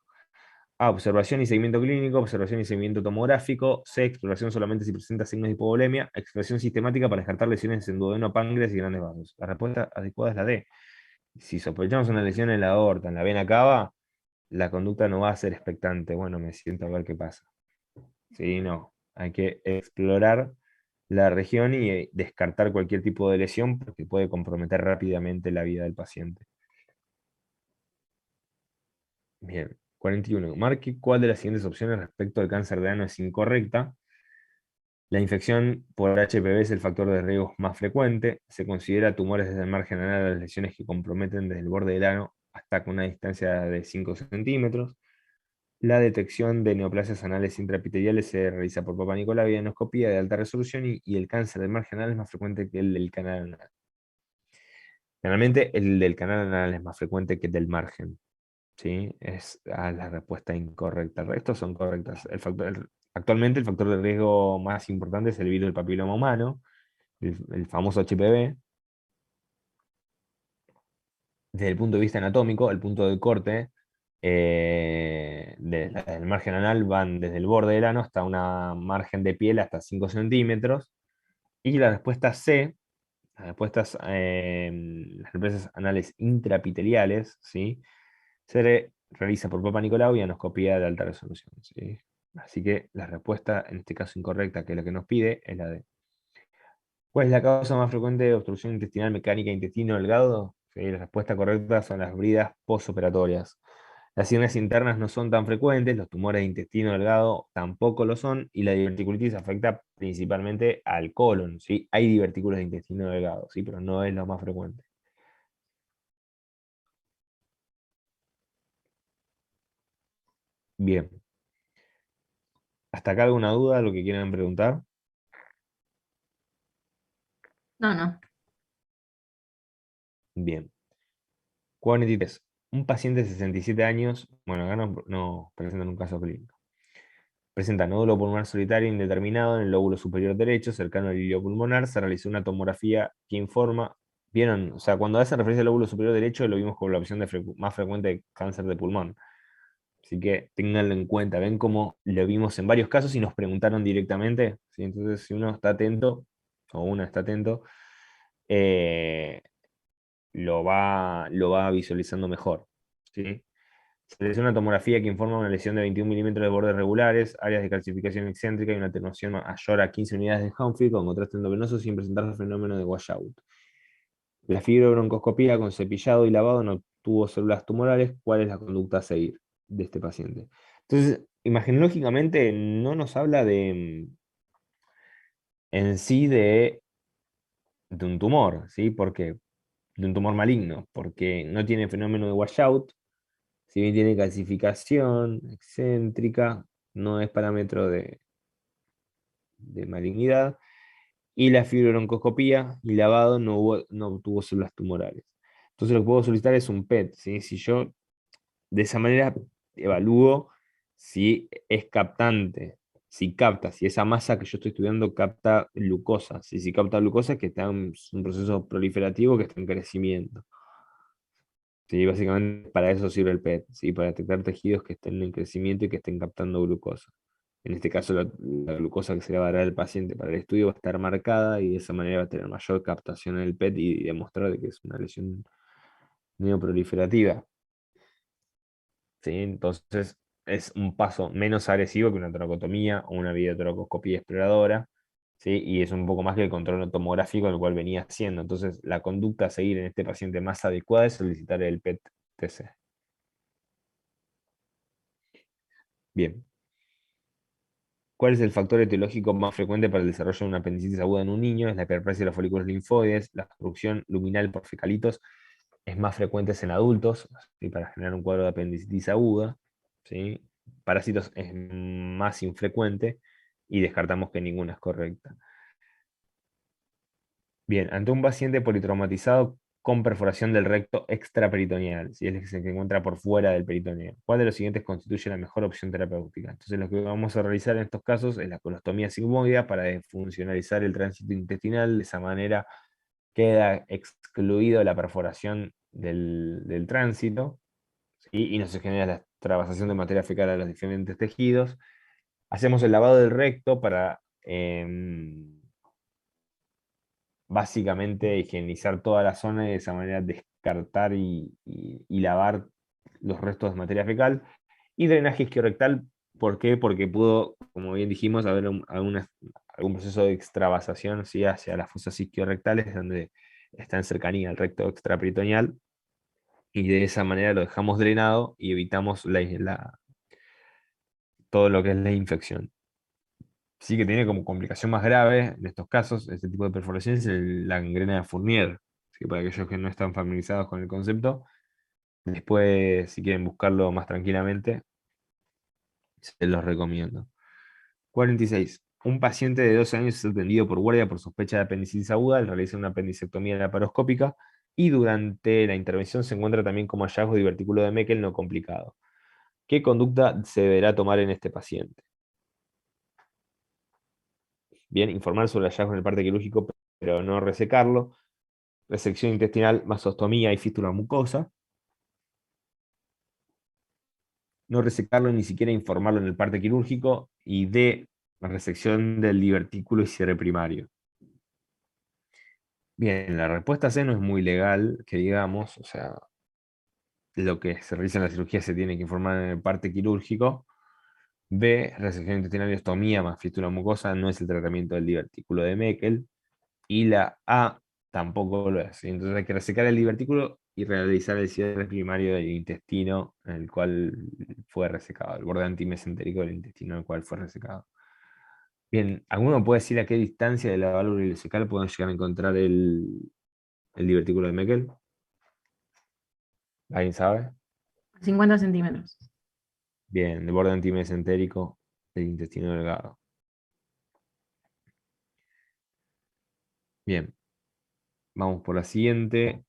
A. Observación y seguimiento clínico, observación y seguimiento tomográfico. C. Exploración solamente si presenta signos de hipovolemia. Exploración sistemática para descartar lesiones en duodeno, páncreas y grandes vasos. La respuesta adecuada es la D. Si sospechamos una lesión en la aorta, en la vena cava, la conducta no va a ser expectante. Bueno, me siento a ver qué pasa. Sí, no. Hay que explorar la región y descartar cualquier tipo de lesión porque puede comprometer rápidamente la vida del paciente. Bien. 41. Marque cuál de las siguientes opciones respecto al cáncer de ano es incorrecta. La infección por HPV es el factor de riesgo más frecuente. Se considera tumores desde el margen anal a las lesiones que comprometen desde el borde del ano hasta con una distancia de 5 centímetros. La detección de neoplasias anales intraepiteliales se realiza por Papa Nicolau y endoscopía de alta resolución y el cáncer del margen anal es más frecuente que el del canal anal. Generalmente el del canal anal es más frecuente que el del margen. ¿Sí? Es la respuesta incorrecta. El resto son correctas. Actualmente el factor de riesgo más importante es el virus del papiloma humano, el famoso HPV. Desde el punto de vista anatómico, el punto de corte del margen anal van desde el borde del ano hasta una margen de piel hasta 5 centímetros. Y la respuesta C, las respuestas anales intraepiteliales, ¿sí? Se realiza por Papa Nicolau y anoscopía de alta resolución. ¿Sí? Así que la respuesta, en este caso incorrecta, que es la que nos pide, es la D. ¿Cuál es la causa más frecuente de obstrucción intestinal mecánica intestino delgado? Sí, la respuesta correcta son las bridas postoperatorias. Las hernias internas no son tan frecuentes, los tumores de intestino delgado tampoco lo son, y la diverticulitis afecta principalmente al colon. ¿Sí? Hay divertículos de intestino delgado, ¿sí? Pero no es lo más frecuente. Bien. ¿Hasta acá alguna duda, lo que quieran preguntar? No, no. Bien. 43. Un paciente de 67 años, bueno, acá no presentan un caso clínico. Presenta nódulo pulmonar solitario indeterminado en el lóbulo superior derecho, cercano al hilio pulmonar. Se realizó una tomografía que informa. ¿Vieron? O sea, cuando hacen referencia al lóbulo superior derecho, lo vimos como la opción más frecuente de cáncer de pulmón. Así que ténganlo en cuenta. Ven cómo lo vimos en varios casos y nos preguntaron directamente. ¿Sí? Entonces, si uno está atento, o una está atento, eh, lo va visualizando mejor. ¿Sí? Selecciona una tomografía que informa una lesión de 21 milímetros de bordes regulares, áreas de calcificación excéntrica y una atenuación mayor a 15 unidades de Humphrey con contraste endovenoso sin presentar fenómeno de washout. La fibrobroncoscopía con cepillado y lavado no tuvo células tumorales. ¿Cuál es la conducta a seguir de este paciente? Entonces, imagenológicamente no nos habla en sí de un tumor, ¿sí? ¿Por qué? De un tumor maligno, porque no tiene fenómeno de washout, si bien tiene calcificación excéntrica, no es parámetro de malignidad, y la fibrobroncoscopía y lavado no tuvo células tumorales. Entonces lo que puedo solicitar es un PET, ¿sí? Si yo de esa manera evalúo si es captante, si capta, si esa masa que yo estoy estudiando capta glucosa, si capta glucosa es que está en un proceso proliferativo que está en crecimiento. Sí, básicamente para eso sirve el PET, ¿sí? Para detectar tejidos que estén en crecimiento y que estén captando glucosa. En este caso, la glucosa que se le va a dar al paciente para el estudio va a estar marcada y de esa manera va a tener mayor captación en el PET y demostrar de que es una lesión neoproliferativa. ¿Sí? Entonces, es un paso menos agresivo que una toracotomía o una videotoracoscopía exploradora, ¿sí? Y es un poco más que el control tomográfico el cual venía haciendo. Entonces, la conducta a seguir en este paciente más adecuada es solicitar el PET-TC. Bien. ¿Cuál es el factor etiológico más frecuente para el desarrollo de una apendicitis aguda en un niño? Es la hiperplasia de los folículos linfoides. La obstrucción luminal por fecalitos es más frecuente en adultos, ¿sí? Para generar un cuadro de apendicitis aguda, ¿sí? Parásitos es más infrecuente y descartamos que ninguna es correcta. Bien, ante un paciente politraumatizado con perforación del recto extraperitoneal, si es el que se encuentra por fuera del peritoneo, ¿cuál de los siguientes constituye la mejor opción terapéutica? Entonces lo que vamos a realizar en estos casos es la colostomía sigmoidea para defuncionalizar el tránsito intestinal. De esa manera queda excluido la perforación del tránsito, ¿sí? Y no se genera la extravasación de materia fecal a los diferentes tejidos. Hacemos el lavado del recto para básicamente higienizar toda la zona y de esa manera descartar y lavar los restos de materia fecal. Y drenaje isquiorrectal, ¿por qué? Porque pudo, como bien dijimos, haber algún proceso de extravasación, ¿sí? Hacia las fosas isquiorrectales, donde está en cercanía al recto extraperitoneal, y de esa manera lo dejamos drenado y evitamos todo lo que es la infección. Sí que tiene como complicación más grave en estos casos, este tipo de perforaciones, la gangrena de Fournier. Así que para aquellos que no están familiarizados con el concepto, después, si quieren buscarlo más tranquilamente, se los recomiendo. 46. Un paciente de 12 años es atendido por guardia por sospecha de apendicitis aguda al realizar una apendicectomía laparoscópica y durante la intervención se encuentra también como hallazgo de divertículo de Meckel no complicado. ¿Qué conducta se deberá tomar en este paciente? Bien, informar sobre el hallazgo en el parte quirúrgico, pero no resecarlo. Resección intestinal, masostomía y fístula mucosa. No resecarlo, ni siquiera informarlo en el parte quirúrgico. Y D, la resección del divertículo y cierre primario. Bien, la respuesta C no es muy legal, que digamos, o sea, lo que se realiza en la cirugía se tiene que informar en el parte quirúrgico. B, resección intestinal y ostomía más fístula mucosa no es el tratamiento del divertículo de Meckel. Y la A tampoco lo es. Entonces hay que resecar el divertículo y realizar el cierre primario del intestino en el cual fue resecado, el borde antimesentérico del intestino en el cual fue resecado. Bien, ¿alguno puede decir a qué distancia de la válvula ileocecal pueden llegar a encontrar el divertículo de Meckel? ¿Alguien sabe? 50 centímetros. Bien, el borde antimesentérico del intestino delgado. Bien, vamos por la siguiente.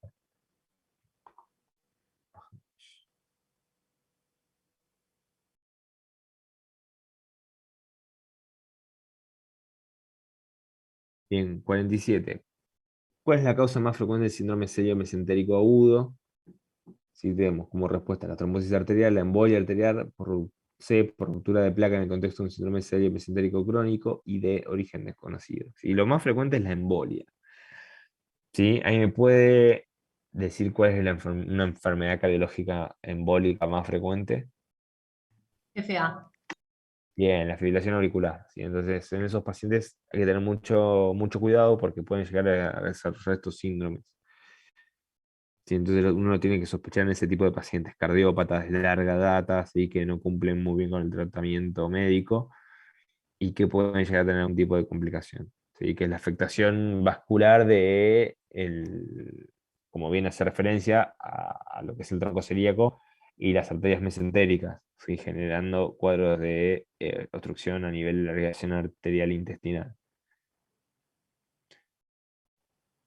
Bien, 47. ¿Cuál es la causa más frecuente del síndrome serio mesentérico agudo? Si tenemos como respuesta la trombosis arterial, la embolia arterial, por C, por ruptura de placa en el contexto de un síndrome serio mesentérico crónico, y de origen desconocido. Y lo más frecuente es la embolia. ¿Sí? Ahí me puede decir cuál es una enfermedad cardiológica embólica más frecuente? FA. Bien, la fibrilación auricular. ¿Sí? Entonces, en esos pacientes hay que tener mucho, mucho cuidado porque pueden llegar a desarrollar estos síndromes. ¿Sí? Entonces, uno tiene que sospechar en ese tipo de pacientes, cardiópatas de larga data, ¿sí? Que no cumplen muy bien con el tratamiento médico y que pueden llegar a tener un tipo de complicación. ¿Sí? Que es la afectación vascular como viene a hacer referencia a lo que es el tronco celíaco y las arterias mesentéricas, ¿sí? Generando cuadros de obstrucción a nivel de la irrigación arterial intestinal.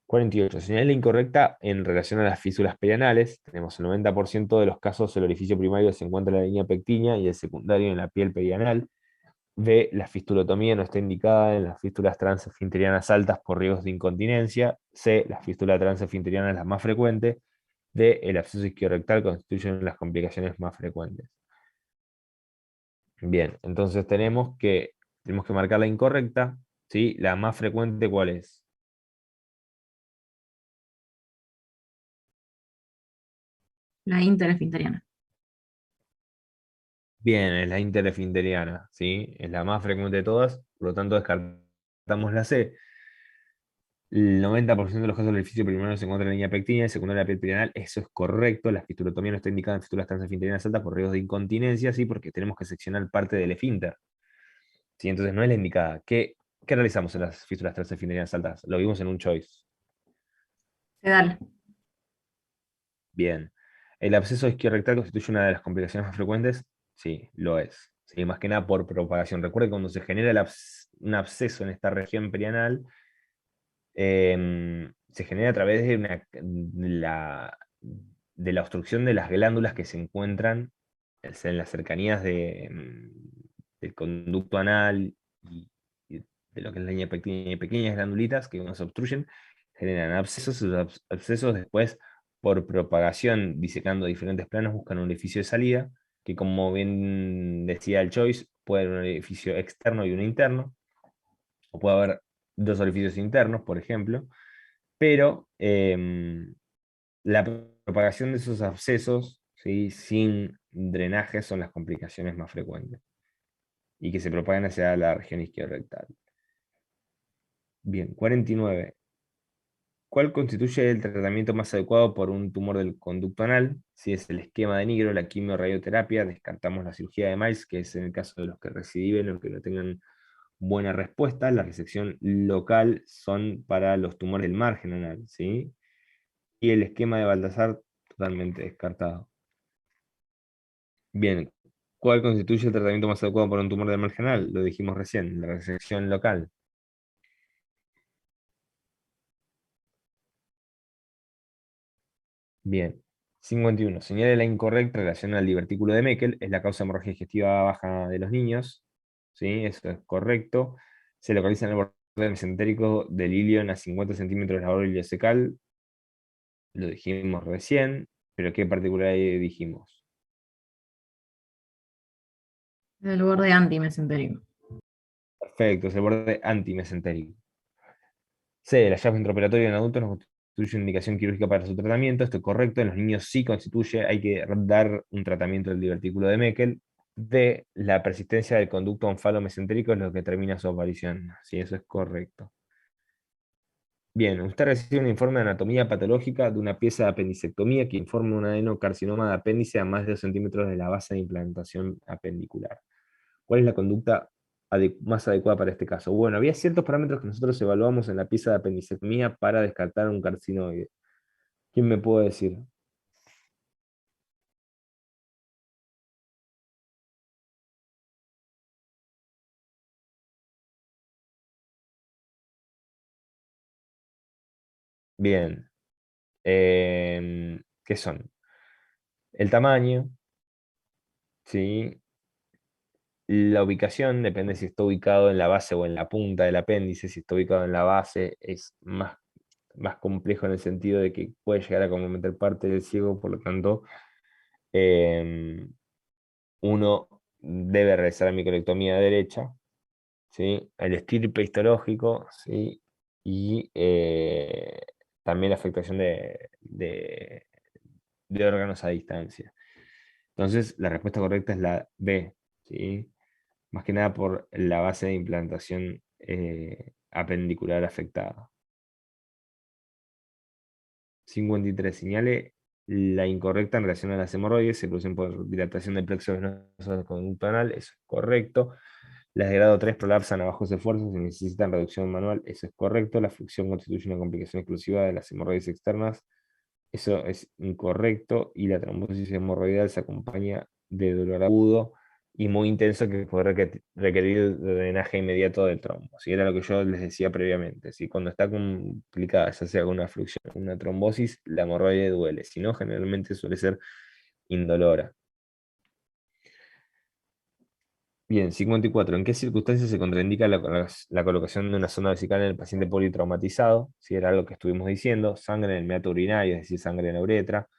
48. Señal incorrecta en relación a las físulas perianales. Tenemos el 90% de los casos, el orificio primario se encuentra en la línea pectínea y el secundario en la piel perianal. B. La fistulotomía no está indicada en las fístulas transesfinterianas altas por riesgos de incontinencia. C. La fístula transesfinteriana es la más frecuente. D. El absceso isquiorrectal constituye una de las complicaciones más frecuentes. Bien, entonces tenemos que marcar la incorrecta. ¿Sí? La más frecuente, ¿cuál es? La interesfinteriana. Bien, es la interesfinteriana, ¿sí? Es la más frecuente de todas, por lo tanto descartamos la C. El 90% de los casos del orificio primario se encuentra en la línea pectínea y secundaria de la piel perianal. Eso es correcto. La fistulotomía no está indicada en fístulas transesfinterianas altas por riesgos de incontinencia, ¿sí? Porque tenemos que seccionar parte del esfínter. ¿Sí? Entonces no es la indicada. ¿Qué realizamos en las fístulas transesfinterianas altas? Lo vimos en un choice. Sedal. Bien. ¿El absceso isquiorrectal constituye una de las complicaciones más frecuentes? Sí, lo es. Sí, más que nada por propagación. Recuerde que cuando se genera un absceso en esta región perianal, se genera a través de la obstrucción de las glándulas que se encuentran en las cercanías del conducto anal y de lo que es la línea pectínea, y pequeñas glandulitas que cuando se obstruyen generan abscesos, y los abscesos después por propagación, disecando diferentes planos, buscan un orificio de salida, que como bien decía el Choice, puede haber un orificio externo y uno interno, o puede haber dos orificios internos, por ejemplo, pero la propagación de esos abscesos, ¿sí? Sin drenaje son las complicaciones más frecuentes y que se propagan hacia la región isquiorrectal. Bien, 49. ¿Cuál constituye el tratamiento más adecuado por un tumor del conducto anal? Si es el esquema de Nigro, la quimio-radioterapia, descartamos la cirugía de Miles, que es en el caso de los que recidiven o que no tengan buena respuesta. La resección local son para los tumores del margen anal, ¿sí? Y el esquema de Baltasar totalmente descartado. Bien, ¿cuál constituye el tratamiento más adecuado para un tumor del margen anal? Lo dijimos recién, la resección local. Bien. 51. Señale la incorrecta relación al divertículo de Meckel, es la causa de hemorragia digestiva baja de los niños. ¿Sí? Eso es correcto. Se localiza en el borde mesentérico del ilion a 50 centímetros de la bóveda ileocecal. Lo dijimos recién, pero ¿qué particularidad dijimos? El borde antimesentérico. Perfecto, es el borde antimesentérico. C. El hallazgo intraoperatorio en adultos no constituye una indicación quirúrgica para su tratamiento. Esto es correcto. En los niños sí constituye, hay que dar un tratamiento del divertículo de Meckel. D. La persistencia del conducto onfalo-mesentérico es lo que determina su aparición. Sí, eso es correcto. Bien, usted recibe un informe de anatomía patológica de una pieza de apendicectomía que informa un adenocarcinoma de apéndice a más de 2 centímetros de la base de implantación apendicular. ¿Cuál es la conducta más adecuada para este caso? Bueno, había ciertos parámetros que nosotros evaluamos en la pieza de apendicectomía para descartar un carcinoide. ¿Quién me puede decir? Bien. ¿Qué son? El tamaño, ¿sí? La ubicación, depende si está ubicado en la base o en la punta del apéndice. Si está ubicado en la base es más complejo en el sentido de que puede llegar a comprometer parte del ciego, por lo tanto, em, uno debe realizar la microlectomía derecha, ¿sí? El estirpe histológico, ¿sí? Y también la afectación de órganos a distancia. Entonces, la respuesta correcta es la B, ¿sí? Más que nada por la base de implantación apendicular afectada. 53. Señale la incorrecta en relación a las hemorroides. Se producen por dilatación del plexo venoso del conducto anal. Eso es correcto. Las de grado 3 prolapsan a bajos esfuerzos y necesitan reducción manual. Eso es correcto. La fluxión constituye una complicación exclusiva de las hemorroides externas. Eso es incorrecto. Y la trombosis hemorroidal se acompaña de dolor agudo y muy intenso que puede requerir drenaje inmediato del trombo. Si era lo que yo les decía previamente. Si cuando está complicada, ya sea con una fluxión o una trombosis, la hemorroide duele. Si no, generalmente suele ser indolora. Bien, 54. ¿En qué circunstancias se contraindica la colocación de una sonda vesical en el paciente politraumatizado? Si era algo que estuvimos diciendo, sangre en el meato urinario, es decir, sangre en la uretra,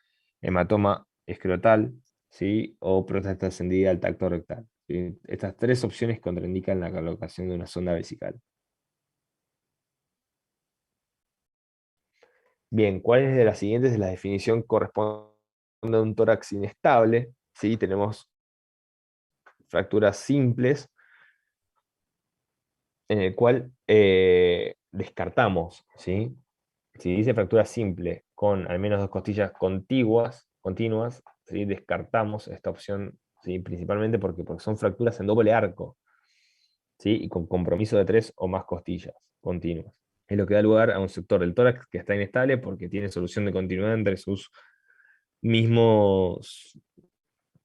hematoma escrotal, ¿sí? O próstata ascendida al tacto rectal. ¿Sí? Estas tres opciones contraindican la colocación de una sonda vesical. Bien, ¿cuál de las siguientes de la definición corresponde a un tórax inestable? ¿Sí? Tenemos fracturas simples, en el cual descartamos, ¿sí? Si dice fractura simple con al menos dos costillas continuas, ¿sí? Descartamos esta opción, ¿sí? Principalmente porque son fracturas en doble arco, ¿sí? Y con compromiso de 3 o más costillas continuas. Es lo que da lugar a un sector del tórax que está inestable porque tiene solución de continuidad entre sus mismos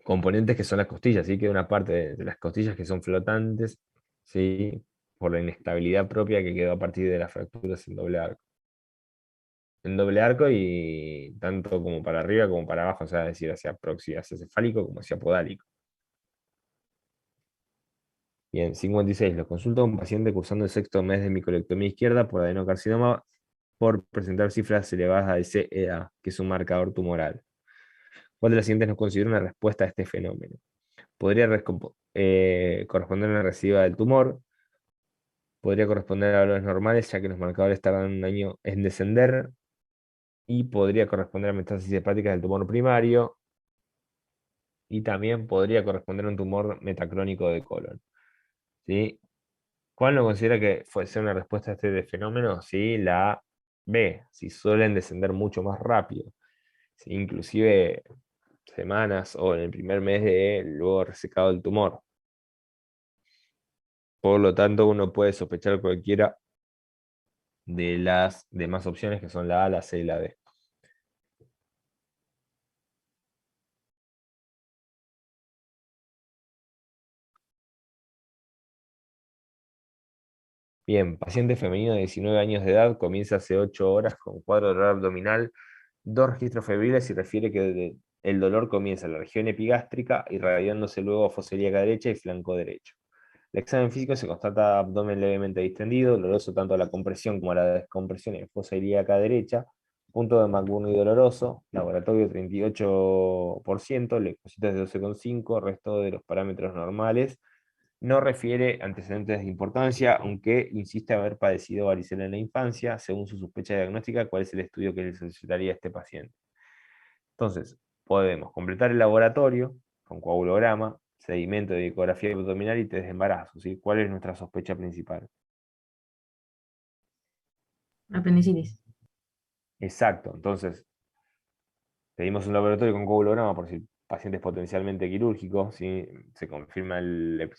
componentes que son las costillas, ¿sí? Que hay una parte de las costillas que son flotantes, ¿sí? Por la inestabilidad propia que quedó a partir de las fracturas en doble arco. En doble arco y tanto como para arriba como para abajo, o sea, es decir, hacia cefálico como hacia podálico. Bien, 56. Lo consulta un paciente cursando el sexto mes de micolectomía izquierda por adenocarcinoma por presentar cifras elevadas de CEA, que es un marcador tumoral. ¿Cuál de las siguientes nos considera una respuesta a este fenómeno? Podría corresponder a una recidiva del tumor, podría corresponder a valores normales, ya que los marcadores tardan un año en descender, y podría corresponder a metástasis hepáticas del tumor primario, y también podría corresponder a un tumor metacrónico de colon. ¿Sí? ¿Cuál no considera que fuese una respuesta a este fenómeno? Sí, la B, si suelen descender mucho más rápido, ¿sí? Inclusive semanas o en el primer mes de luego resecado el tumor. Por lo tanto, uno puede sospechar cualquiera de las demás opciones que son la A, la C y la D. Bien, paciente femenino de 19 años de edad, comienza hace 8 horas con cuadro de dolor abdominal, 2 registros febriles y refiere que el dolor comienza en la región epigástrica, irradiándose luego a fosa ilíaca derecha y flanco derecho. El examen físico se constata abdomen levemente distendido, doloroso tanto a la compresión como a la descompresión en fosa ilíaca derecha, punto de McBurney doloroso, laboratorio 38%, leucocitos de 12,5, resto de los parámetros normales. No refiere antecedentes de importancia, aunque insiste haber padecido varicela en la infancia. Según su sospecha diagnóstica, ¿cuál es el estudio que le solicitaría a este paciente? Entonces, podemos completar el laboratorio con coagulograma, sedimento de ecografía abdominal y test de embarazo, ¿sí? ¿Cuál es nuestra sospecha principal? Apendicitis. Exacto, entonces pedimos un laboratorio con coagulograma por si el paciente es potencialmente quirúrgico, ¿sí? Se confirma el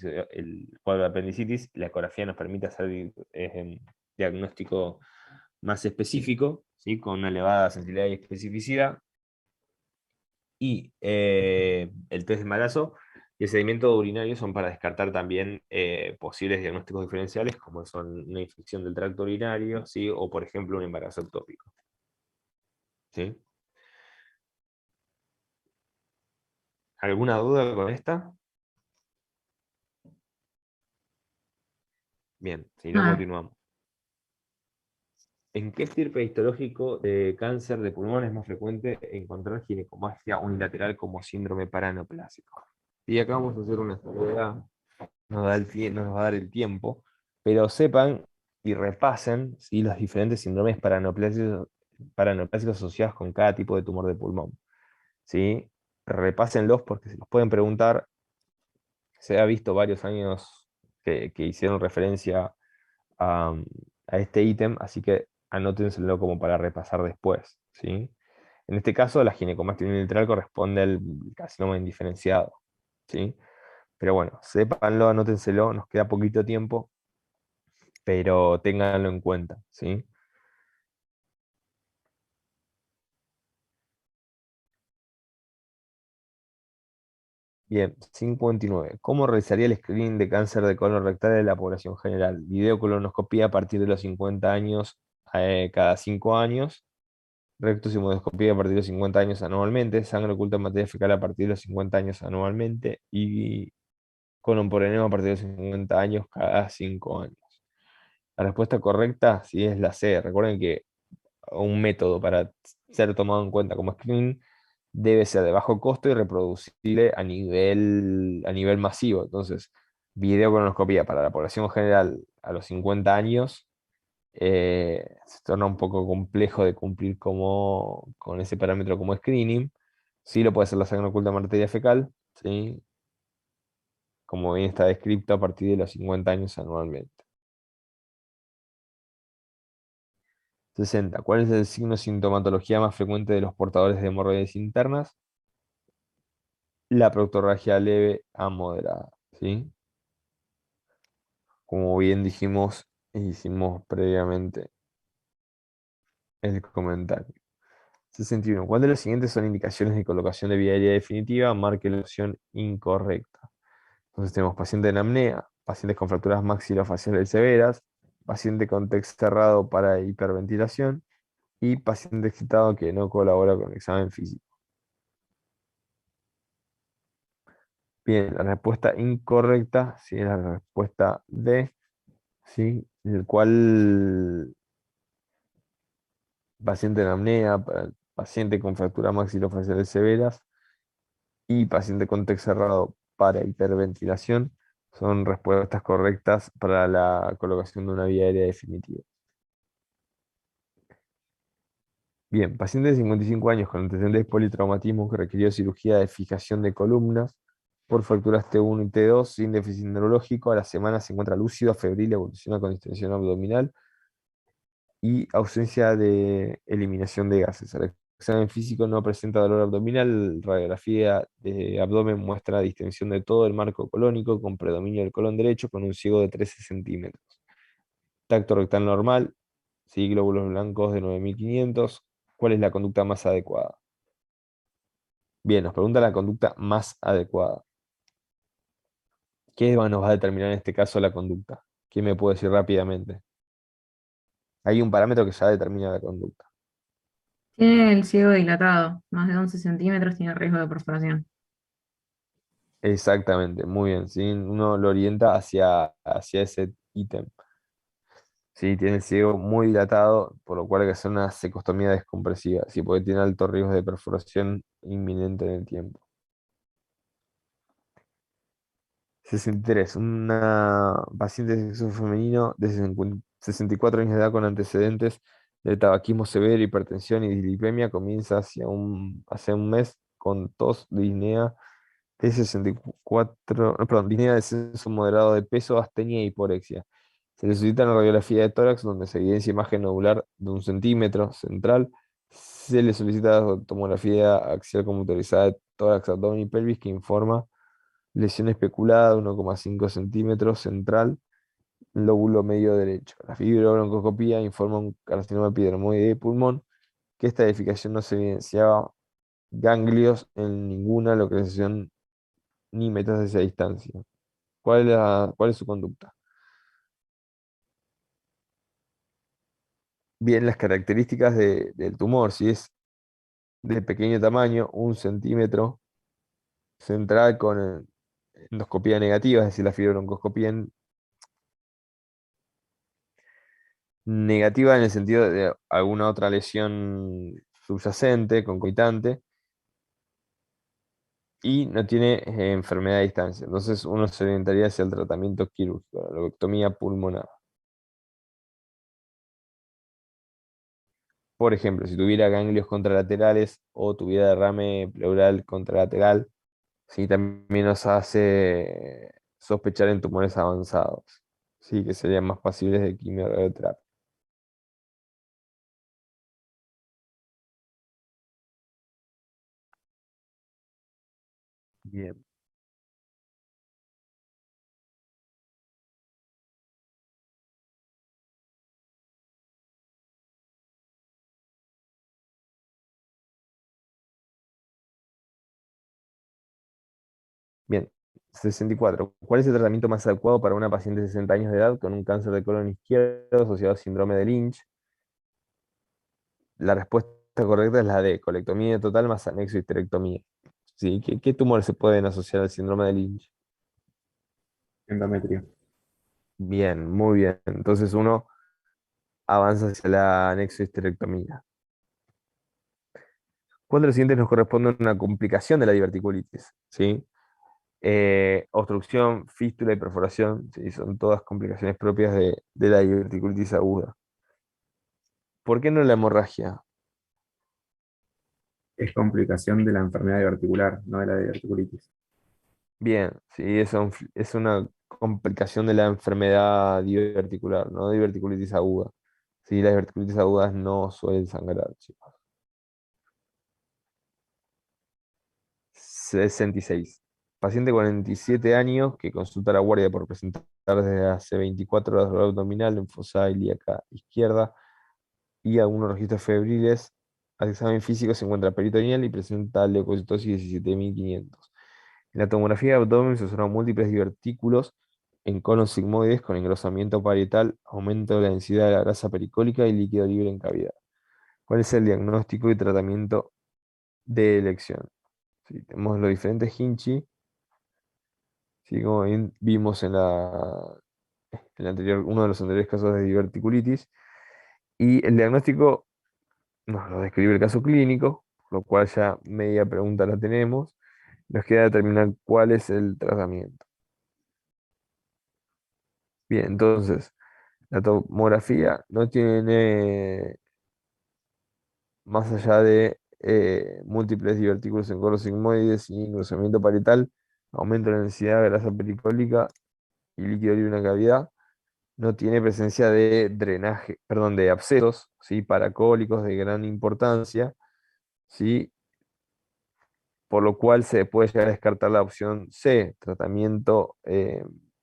cuadro de apendicitis, la ecografía nos permite hacer un diagnóstico más específico, ¿sí? Con una elevada sensibilidad y especificidad, y el test de embarazo y el sedimento urinario son para descartar también posibles diagnósticos diferenciales, como son una infección del tracto urinario, ¿sí? O por ejemplo un embarazo ectópico. ¿Sí? ¿Alguna duda con esta? Bien, si no, No, continuamos. ¿En qué estirpe histológico de cáncer de pulmón es más frecuente encontrar ginecomastia unilateral como síndrome paraneoplásico? Y acá vamos a hacer una salvedad, nos va a dar el tiempo, pero sepan y repasen, ¿sí? Los diferentes síndromes paraneoplásicos para neoplásicos asociados con cada tipo de tumor de pulmón. ¿Sí? Repásenlos porque se los pueden preguntar. Se ha visto varios años que hicieron referencia a, a este ítem, así que anótenselo como para repasar después. ¿Sí? En este caso, la ginecomastia unilateral corresponde al carcinoma indiferenciado. ¿Sí? Pero bueno, sépanlo, anótenselo, nos queda poquito tiempo, pero ténganlo en cuenta. ¿Sí? Bien, 59. ¿Cómo realizaría el screening de cáncer de colon rectal de la población general? Videocolonoscopía a partir de los 50 años, cada 5 años. Rectosigmoidoscopía a partir de los 50 años anualmente. Sangre oculta en materia fecal a partir de los 50 años anualmente. Y colon por enema a partir de los 50 años cada 5 años. La respuesta correcta sí es la C. Recuerden que un método para ser tomado en cuenta como screening debe ser de bajo costo y reproducible a nivel masivo. Entonces, videocolonoscopía para la población general a los 50 años se torna un poco complejo de cumplir con ese parámetro como screening. Sí lo puede hacer la sangre oculta en materia fecal, ¿sí? Como bien está descrito a partir de los 50 años anualmente. 60. ¿Cuál es el signo de sintomatología más frecuente de los portadores de hemorroides internas? La proctorragia leve a moderada, ¿sí? Como bien dijimos e hicimos previamente el comentario. 61. ¿Cuál de los siguientes son indicaciones de colocación de vía aérea definitiva? Marque la opción incorrecta. Entonces tenemos paciente en apnea, pacientes con fracturas maxilofaciales severas, paciente con TEC cerrado para hiperventilación y paciente excitado que no colabora con el examen físico. Bien, la respuesta incorrecta, sí, es la respuesta D, ¿sí? El cual paciente en apnea, paciente con fracturas maxilofaciales severas y paciente con TEC cerrado para hiperventilación son respuestas correctas para la colocación de una vía aérea definitiva. Bien, paciente de 55 años con antecedentes de politraumatismo que requirió cirugía de fijación de columnas por fracturas T1 y T2 sin déficit neurológico. A la semana se encuentra lúcido, febril, evoluciona con distensión abdominal y ausencia de eliminación de gases. El examen físico no presenta dolor abdominal. Radiografía de abdomen muestra distensión de todo el marco colónico con predominio del colon derecho con un ciego de 13 centímetros. Tacto rectal normal, sí, glóbulos blancos de 9500. ¿Cuál es la conducta más adecuada? Bien, nos pregunta la conducta más adecuada. ¿Qué nos va a determinar en este caso la conducta? ¿Quién me puede decir rápidamente? Hay un parámetro que ya determina la conducta. Tiene el ciego dilatado, más de 11 centímetros, tiene riesgo de perforación. Exactamente, muy bien. ¿Sí? Uno lo orienta hacia ese ítem. Sí, tiene el ciego muy dilatado, por lo cual hay que hacer una secostomía descompresiva, sí, porque tiene alto riesgo de perforación inminente en el tiempo. 63. Una paciente de sexo femenino de 64 años de edad con antecedentes de tabaquismo severo, hipertensión y dislipemia comienza hace un mes con tos, disnea de 64, no, perdón, disnea de descenso moderado de peso, astenia e hiporexia. Se le solicita una radiografía de tórax donde se evidencia imagen nodular de 1 centímetro central. Se le solicita tomografía axial computarizada de tórax, abdomen y pelvis que informa lesión especulada de 1,5 centímetros central, lóbulo medio derecho. La fibrobroncoscopía informa un carcinoma epidermoide de pulmón, que esta edificación no se evidenciaba ganglios en ninguna localización ni metástasis a distancia. ¿Cuál es su conducta? Bien, las características del tumor, si es de pequeño tamaño, 1 centímetro central con endoscopía negativa, es decir, la fibrobroncoscopía negativa en el sentido de alguna otra lesión subyacente, concomitante, y no tiene enfermedad a distancia. Entonces uno se orientaría hacia el tratamiento quirúrgico, la lobectomía pulmonar. por ejemplo, si tuviera ganglios contralaterales o tuviera derrame pleural contralateral, sí, también nos hace sospechar en tumores avanzados, sí, que serían más pasibles de quimioterapia. Bien. Bien, 64. ¿Cuál es el tratamiento más adecuado para una paciente de 60 años de edad con un cáncer de colon izquierdo asociado a síndrome de Lynch? La respuesta correcta es la D, colectomía total más anexo histerectomía. ¿Sí? ¿Qué tumores se pueden asociar al síndrome de Lynch? Endometrio. Bien, muy bien. Entonces uno avanza hacia la anexo histerectomía. ¿Cuál de los siguientes nos corresponde a una complicación de la diverticulitis? ¿Sí? Obstrucción, fístula y perforación, ¿sí? Son todas complicaciones propias de la diverticulitis aguda. ¿Por qué no la hemorragia? Es complicación de la enfermedad diverticular, no de la diverticulitis. Bien, sí, es una complicación de la enfermedad diverticular, no diverticulitis aguda. Sí, las diverticulitis agudas no suelen sangrar, chicos. 66. Paciente de 47 años que consulta a la guardia por presentar desde hace 24 horas dolor abdominal, linfosa ilíaca izquierda y algunos registros febriles. Al examen físico se encuentra peritoneal y presenta leucocitosis 17.500. En la tomografía de abdomen se observan múltiples divertículos en conos sigmoides con engrosamiento parietal, aumento de la densidad de la grasa pericólica y líquido libre en cavidad. ¿Cuál es el diagnóstico y tratamiento de elección? Sí, tenemos los diferentes Hinchi, ¿sí? Como bien vimos uno de los anteriores casos de diverticulitis. Y el diagnóstico nos lo describe el caso clínico, lo cual ya media pregunta la tenemos. Nos queda determinar cuál es el tratamiento. Bien, entonces, la tomografía no tiene, más allá de múltiples divertículos en conos sigmoides y engrosamiento parietal, aumento de la densidad de grasa pericólica y líquido libre en la cavidad, no tiene presencia de drenaje, perdón, de abscesos, ¿sí? Paracólicos de gran importancia, ¿sí? Por lo cual se puede llegar a descartar la opción C, tratamiento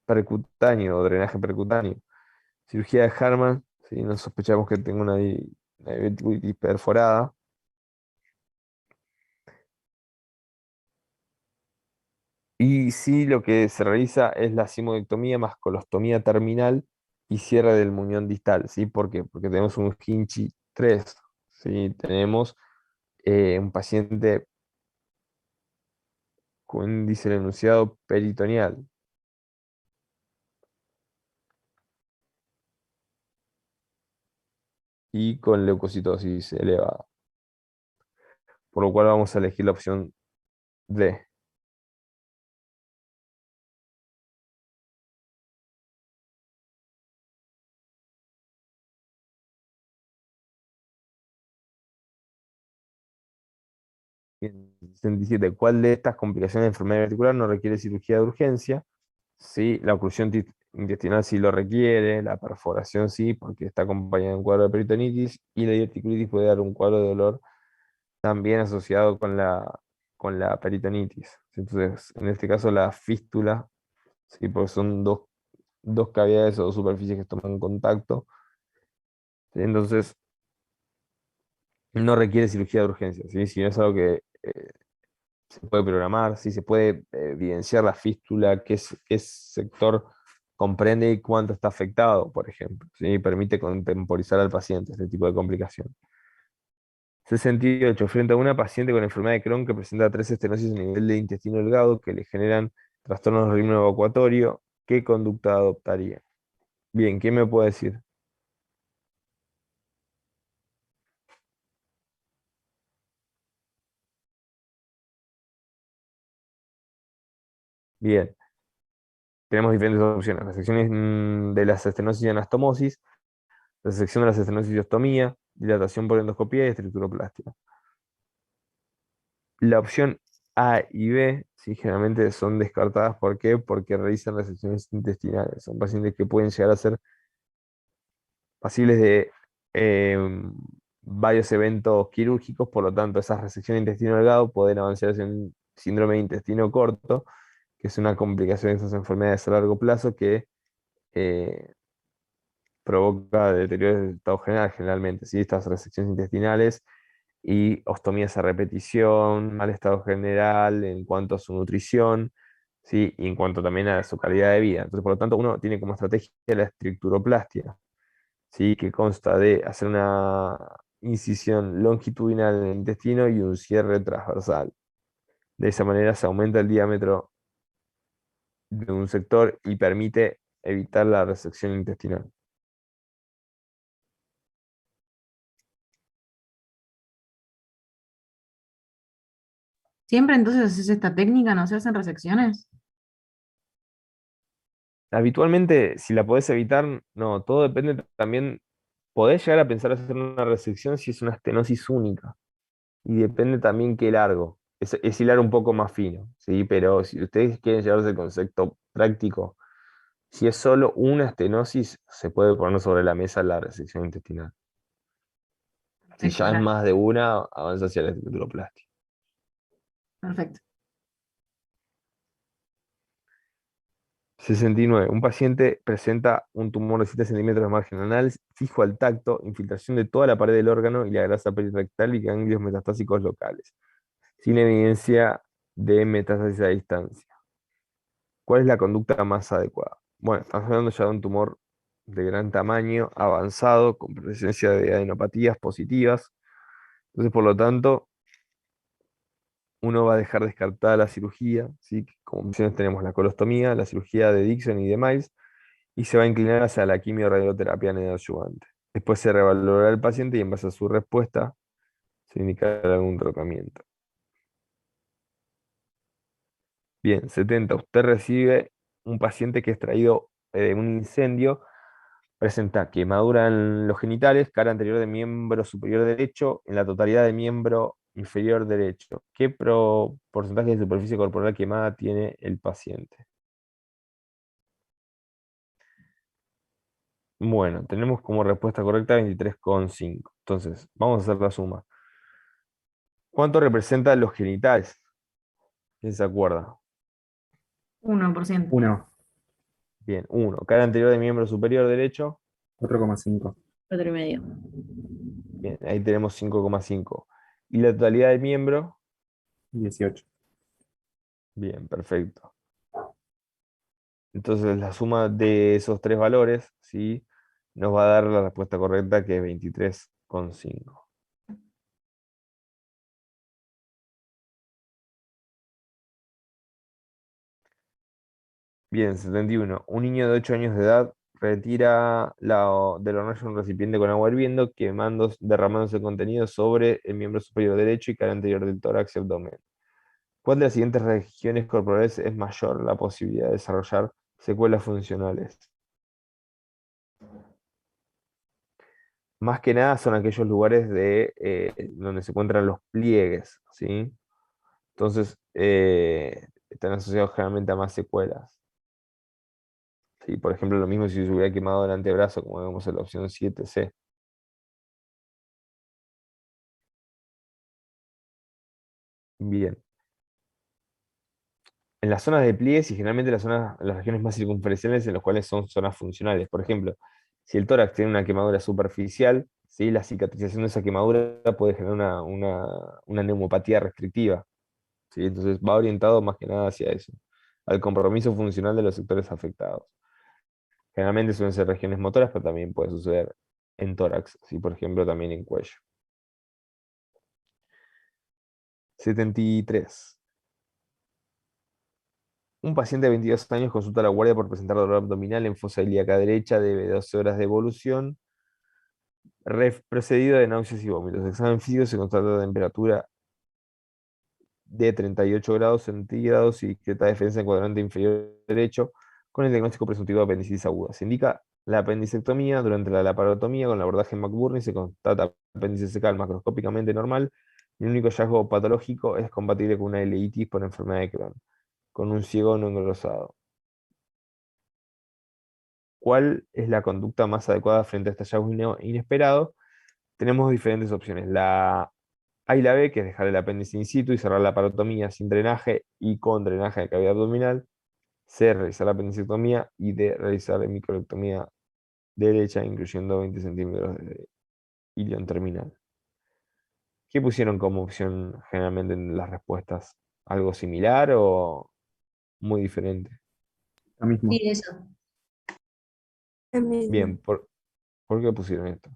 percutáneo o drenaje percutáneo. Cirugía de Harman, ¿sí? No sospechamos que tenga una diverticulitis perforada. Y sí, lo que se realiza es la sigmoidectomía más colostomía terminal y cierre del muñón distal, ¿sí? ¿Por qué? Porque tenemos un Hinchi 3, ¿sí? Tenemos un paciente con índice de enunciado peritoneal. Y con leucocitosis elevada. Por lo cual vamos a elegir la opción D. Bien, 67. ¿Cuál de estas complicaciones de enfermedad articular no requiere cirugía de urgencia? Sí, la oclusión intestinal sí lo requiere, la perforación sí, porque está acompañada de un cuadro de peritonitis, y la diverticulitis puede dar un cuadro de dolor también asociado con la peritonitis. Entonces, en este caso la fístula, sí, porque son dos cavidades o dos superficies que toman contacto. ¿Sí? Entonces, no requiere cirugía de urgencia, ¿sí? Si no es algo que se puede programar, si se puede evidenciar la fístula, qué sector comprende y cuánto está afectado, por ejemplo. ¿Sí? Permite contemporizar al paciente este tipo de complicación. 68. Frente a una paciente con enfermedad de Crohn que presenta 3 estenosis a nivel de intestino delgado que le generan trastornos del ritmo evacuatorio, ¿qué conducta adoptaría? Bien, ¿quién me puede decir? Bien, tenemos diferentes opciones. Resecciones de las estenosis y anastomosis, resección de las estenosis y ostomía, dilatación por endoscopía y estructuroplástica. La opción A y B, sí, generalmente son descartadas. ¿Por qué? Porque realizan resecciones intestinales. Son pacientes que pueden llegar a ser pasibles de varios eventos quirúrgicos, por lo tanto, esas resecciones de intestino delgado pueden avanzar hacia un síndrome de intestino corto, que es una complicación de esas enfermedades a largo plazo que eh, provoca deterioro del estado general, generalmente, ¿sí? Estas resecciones intestinales y ostomías a repetición, mal estado general en cuanto a su nutrición, ¿sí? Y en cuanto también a su calidad de vida. Entonces, por lo tanto, uno tiene como estrategia la estructuroplastia, ¿sí? Que consta de hacer una incisión longitudinal en el intestino y un cierre transversal. De esa manera se aumenta el diámetro de un sector y permite evitar la resección intestinal. Siempre entonces haces esta técnica, ¿no se hacen resecciones? Habitualmente, si la podés evitar, no, todo depende también. Podés llegar a pensar hacer una resección si es una estenosis única. Y depende también qué largo. Es hilar un poco más fino, ¿sí? Pero si ustedes quieren llevarse el concepto práctico, si es solo una estenosis, se puede poner sobre la mesa la resección intestinal. Si Perfecto, ya es gracias. más de una, avanza hacia la estructuroplastia. Perfecto. 69. Un paciente presenta un tumor de 7 centímetros de margen anal, fijo al tacto, infiltración de toda la pared del órgano y la grasa perirectal y ganglios metastásicos locales, sin evidencia de metástasis a distancia. ¿Cuál es la conducta más adecuada? Bueno, estamos hablando ya de un tumor de gran tamaño, avanzado, con presencia de adenopatías positivas. Entonces, por lo tanto, uno va a dejar descartada la cirugía, ¿sí? Como opciones tenemos la colostomía, la cirugía de Dixon y de Miles, y se va a inclinar hacia la quimiorradioterapia neoadyuvante. Después se revalorará el paciente y en base a su respuesta se indicará algún tratamiento. Bien, 70. Usted recibe un paciente que es traído de un incendio, presenta quemadura en los genitales, cara anterior de miembro superior derecho, en la totalidad de miembro inferior derecho. ¿Qué porcentaje de superficie corporal quemada tiene el paciente? Bueno, tenemos como respuesta correcta 23,5. Entonces, vamos a hacer la suma. ¿Cuánto representan los genitales? ¿Quién se acuerda? 1%. 1, Bien, 1. Cara anterior de miembro superior derecho. 4,5, 4,5. Bien, ahí tenemos 5,5. ¿Y la totalidad del miembro? 18. Bien, perfecto. Entonces la suma de esos tres valores, ¿sí? Nos va a dar la respuesta correcta, que es 23,5. Bien, 71. Un niño de 8 años de edad retira del hornalla un recipiente con agua hirviendo, derramándose el contenido sobre el miembro superior derecho y cara anterior del tórax y abdomen. ¿Cuál de las siguientes regiones corporales es mayor la posibilidad de desarrollar secuelas funcionales? Más que nada son aquellos lugares donde se encuentran los pliegues, ¿sí? Entonces, están asociados generalmente a más secuelas. ¿Sí? Por ejemplo, lo mismo si se hubiera quemado el antebrazo, como vemos en la opción 7C. Bien. En las zonas de pliegues y generalmente las regiones más circunferenciales en las cuales son zonas funcionales. Por ejemplo, si el tórax tiene una quemadura superficial, ¿sí? La cicatrización de esa quemadura puede generar una neumopatía restrictiva, ¿sí? Entonces va orientado más que nada hacia eso, al compromiso funcional de los sectores afectados. Generalmente suelen ser regiones motoras, pero también puede suceder en tórax, ¿sí? Por ejemplo, también en cuello. 73. Un paciente de 22 años consulta a la guardia por presentar dolor abdominal en fosa ilíaca derecha, debe 12 horas de evolución, precedido de náuseas y vómitos. Examen físico, se constata temperatura de 38 grados centígrados y discreta defensa en cuadrante inferior derecho, con el diagnóstico presuntivo de apendicitis aguda. Se indica la apendicectomía. Durante la laparotomía con el abordaje McBurney se constata apéndice secal macroscópicamente normal. Y el único hallazgo patológico es compatible con una ileitis por enfermedad de Crohn, con un ciego no engrosado. ¿Cuál es la conducta más adecuada frente a este hallazgo inesperado? Tenemos diferentes opciones. La A y la B, que es dejar el apéndice in situ y cerrar la parotomía sin drenaje y con drenaje de cavidad abdominal. C, realizar la apendicectomía. Y D, realizar la microlectomía derecha, incluyendo 20 centímetros de ilion terminal. ¿Qué pusieron como opción generalmente en las respuestas? ¿Algo similar o muy diferente? Lo mismo. Sí, eso. El mismo. Bien, ¿por qué pusieron esto?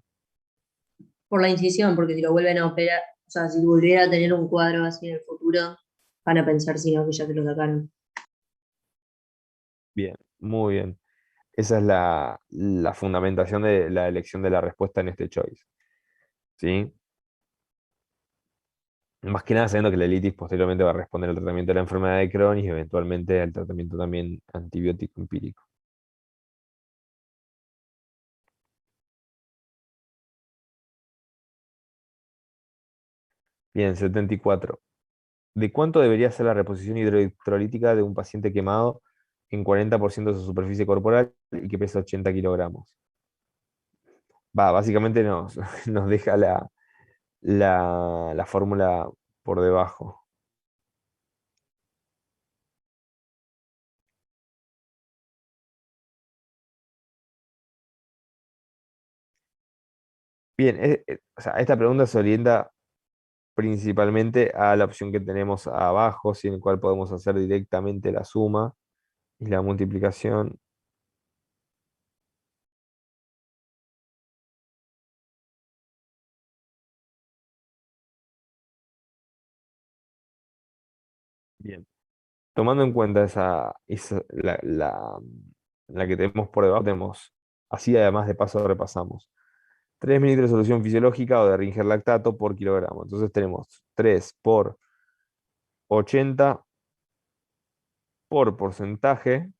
Por la incisión, porque si lo vuelven a operar, o sea, si volviera a tener un cuadro así en el futuro, van a pensar si no, que ya te lo sacaron. Bien, muy bien. Esa es la fundamentación de la elección de la respuesta en este choice. ¿Sí? Más que nada sabiendo que la litis posteriormente va a responder al tratamiento de la enfermedad de Crohn y eventualmente al tratamiento también antibiótico empírico. Bien, 74. ¿De cuánto debería ser la reposición hidroelectrolítica de un paciente quemado en 40% de su superficie corporal y que pesa 80 kilogramos? Básicamente nos deja la fórmula por debajo. Bien, o sea, esta pregunta se orienta principalmente a la opción que tenemos abajo, en el cual podemos hacer directamente la suma y la multiplicación. Bien, tomando en cuenta la que tenemos por debajo, tenemos, así además de paso repasamos, 3 mililitros de solución fisiológica o de Ringer lactato por kilogramo. Entonces tenemos 3 por 80 por porcentaje,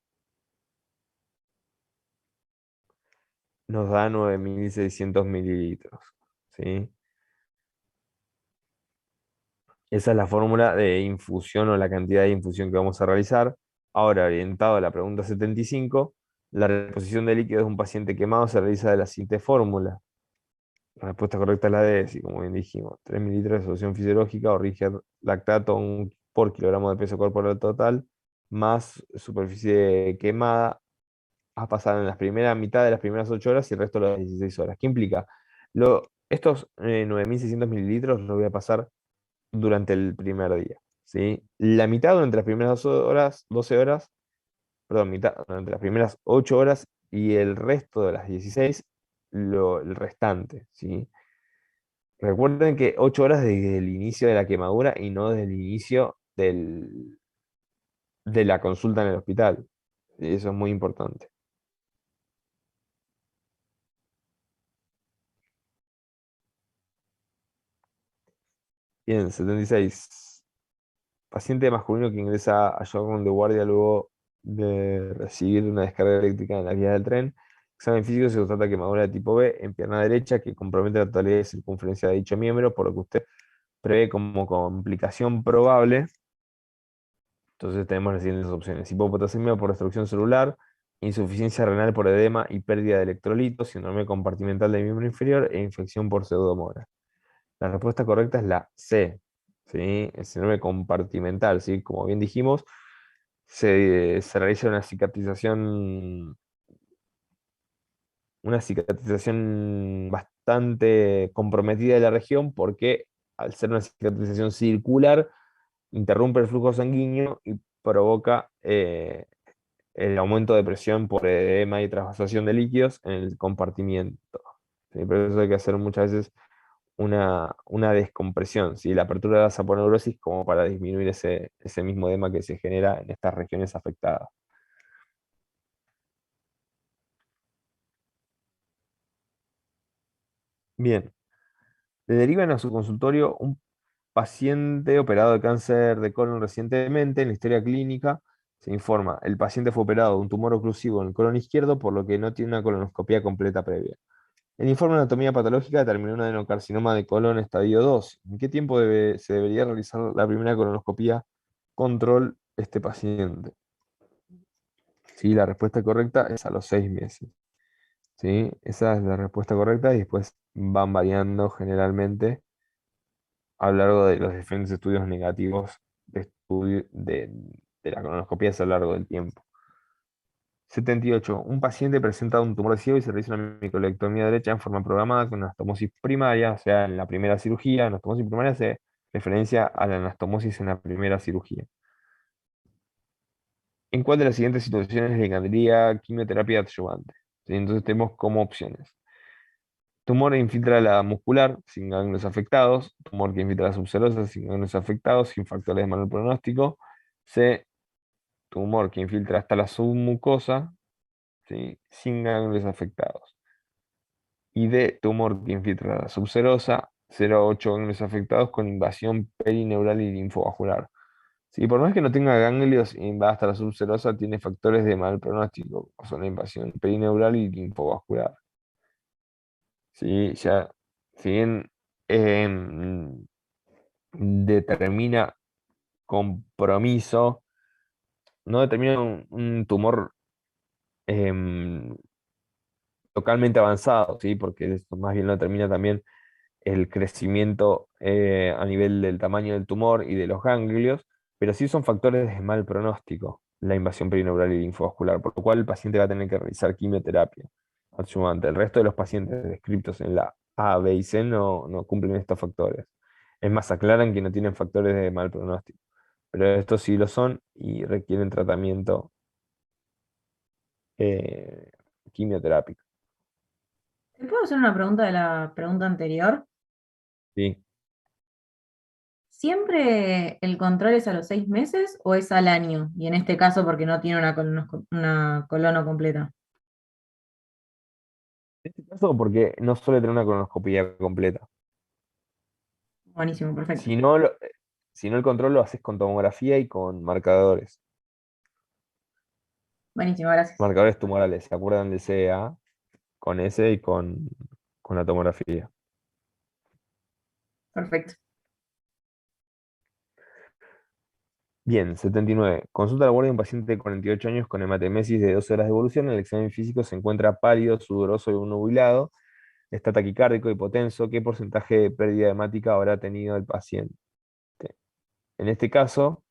nos da 9.600 mililitros. ¿Sí? Esa es la fórmula de infusión o la cantidad de infusión que vamos a realizar. Ahora, orientado a la pregunta 75, la reposición de líquidos de un paciente quemado se realiza de la siguiente fórmula. La respuesta correcta es la D, sí, como bien dijimos. 3 mililitros de solución fisiológica o Ringer lactato por kilogramo de peso corporal total, más superficie quemada, a pasar en la primera mitad de las primeras 8 horas y el resto de las 16 horas. ¿Qué implica? Estos 9.600 mililitros los voy a pasar durante el primer día. ¿Sí? La mitad durante las primeras 12 horas, perdón, mitad durante las primeras 8 horas y el resto de las 16, el restante. ¿Sí? Recuerden que 8 horas desde el inicio de la quemadura y no desde el inicio de la consulta en el hospital. ¿Sí? Eso es muy importante. Bien, 76. Paciente masculino que ingresa a shock de guardia luego de recibir una descarga eléctrica en la vía del tren. Examen físico se constata quemadura de tipo B en pierna derecha que compromete la totalidad de circunferencia de dicho miembro, por lo que usted prevé como complicación probable. Entonces tenemos las siguientes opciones: hipopotasemia por destrucción celular, insuficiencia renal por edema y pérdida de electrolitos, síndrome compartimental del miembro inferior e infección por pseudomonas. La respuesta correcta es la C, ¿sí? El síndrome compartimental, ¿sí? Como bien dijimos, se realiza una cicatrización bastante comprometida de la región porque al ser una cicatrización circular, interrumpe el flujo sanguíneo y provoca el aumento de presión por edema y trasvasación de líquidos en el compartimiento. ¿Sí? Por eso hay que hacer muchas veces una descompresión, ¿sí? La apertura de la saponeurosis como para disminuir ese mismo edema que se genera en estas regiones afectadas. Bien, le derivan a su consultorio un paciente operado de cáncer de colon recientemente. En la historia clínica Se informa, el paciente fue operado de un tumor oclusivo en el colon izquierdo, por lo que no tiene una colonoscopia completa previa. El informe de anatomía patológica determinó un adenocarcinoma de colon estadio 2. ¿En qué tiempo se debería realizar la primera colonoscopia control este paciente? Sí, la respuesta correcta es a los 6 meses. ¿Sí? Esa es la respuesta correcta y después van variando generalmente a lo largo de los diferentes estudios negativos de la colonoscopia a lo largo del tiempo. 78. Un paciente presenta un tumor de ciego y se realiza una microlectomía derecha en forma programada con anastomosis primaria, o sea, en la primera cirugía. Anastomosis primaria hace referencia a la anastomosis en la primera cirugía. ¿En cuál de las siguientes situaciones le encantaría quimioterapia adyuvante? ¿Sí? Entonces tenemos como opciones. Tumor que infiltra la muscular, sin ganglios afectados. Tumor que infiltra la subserosa, sin ganglios afectados, sin factores de mal pronóstico. C. Tumor que infiltra hasta la submucosa, ¿sí? Sin ganglios afectados. Y D. Tumor que infiltra la subserosa, 0,8 ganglios afectados con invasión perineural y linfovascular. Sí, por más que no tenga ganglios y invada hasta la subserosa, tiene factores de mal pronóstico, o son la invasión perineural y linfovascular. Sí, ya, si bien em, determina compromiso, no determina un tumor em, localmente avanzado, ¿sí? Porque esto más bien lo determina también el crecimiento a nivel del tamaño del tumor y de los ganglios, pero sí son factores de mal pronóstico, la invasión perineural y linfovascular, por lo cual el paciente va a tener que realizar quimioterapia adyuvante. El resto de los pacientes descritos en la A, B y C no cumplen estos factores. Es más, aclaran que no tienen factores de mal pronóstico, pero estos sí lo son y requieren tratamiento eh, quimioterápico. ¿Te puedo hacer una pregunta de la pregunta anterior? ¿Sí? ¿Siempre el control es a los 6 meses o es al año? Y en este caso porque no tiene una colono completa. En este caso, porque no suele tener una colonoscopia completa. Buenísimo, perfecto. Si no, si no el control lo haces con tomografía y con marcadores. Buenísimo, gracias. Marcadores tumorales, ¿se acuerdan del CA? Con ese y con la tomografía. Perfecto. Bien, 79. Consulta a la guardia de un paciente de 48 años con hematemesis de 12 horas de evolución. En el examen físico se encuentra pálido, sudoroso y nubilado. Está taquicárdico, hipotenso. ¿Qué porcentaje de pérdida hemática habrá tenido el paciente? En este caso,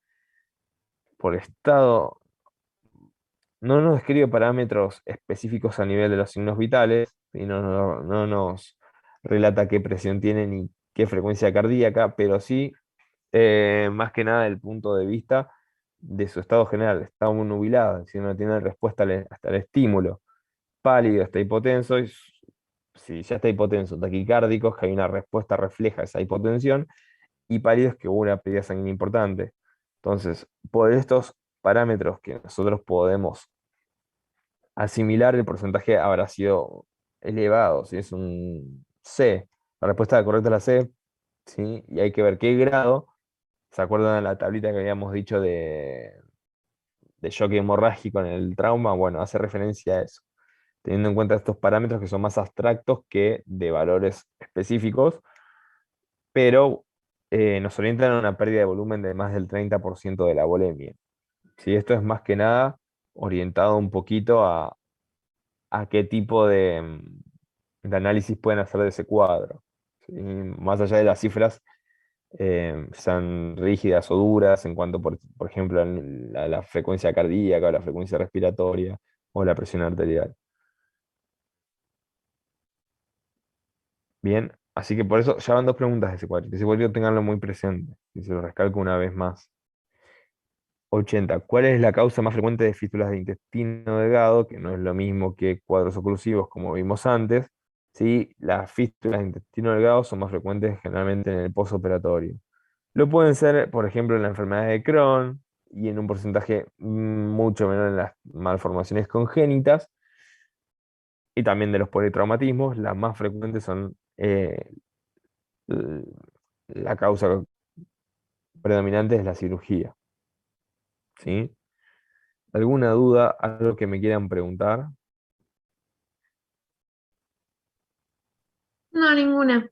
por estado, no nos describe parámetros específicos a nivel de los signos vitales, y no nos relata qué presión tiene ni qué frecuencia cardíaca, pero sí, más que nada, el punto de vista de su estado general. Está muy nubilado, es decir, no tiene respuesta hasta el estímulo. Pálido, está hipotenso, y si ya está hipotenso, taquicárdico, es que hay una respuesta refleja a esa hipotensión, y pálido es que hubo una pérdida sanguínea importante. Entonces, por estos parámetros que nosotros podemos asimilar, el porcentaje habrá sido elevado, si es un C. La respuesta correcta es la C, ¿sí? Y hay que ver qué grado. ¿Se acuerdan de la tablita que habíamos dicho de shock hemorrágico en el trauma? Bueno, hace referencia a eso, teniendo en cuenta estos parámetros que son más abstractos que de valores específicos, pero nos orientan a una pérdida de volumen de más del 30% de la volemia. ¿Sí? Esto es más que nada orientado un poquito a qué tipo de análisis pueden hacer de ese cuadro. ¿Sí? Más allá de las cifras, sean rígidas o duras en cuanto, por ejemplo, a la frecuencia cardíaca, o la frecuencia respiratoria, o la presión arterial. Bien, así que por eso ya van dos preguntas de ese cuadrito. Ese cuadrito tenganlo muy presente, y se lo recalco una vez más. 80. ¿Cuál es la causa más frecuente de fístulas de intestino delgado? Que no es lo mismo que cuadros oclusivos como vimos antes. ¿Sí? Las fístulas de intestino delgado son más frecuentes generalmente en el postoperatorio. Lo pueden ser, por ejemplo, en la enfermedad de Crohn y en un porcentaje mucho menor en las malformaciones congénitas y también de los politraumatismos. Las más frecuentes son l- la causa predominante es la cirugía. ¿Sí? ¿Alguna duda, algo que me quieran preguntar? No, ninguna.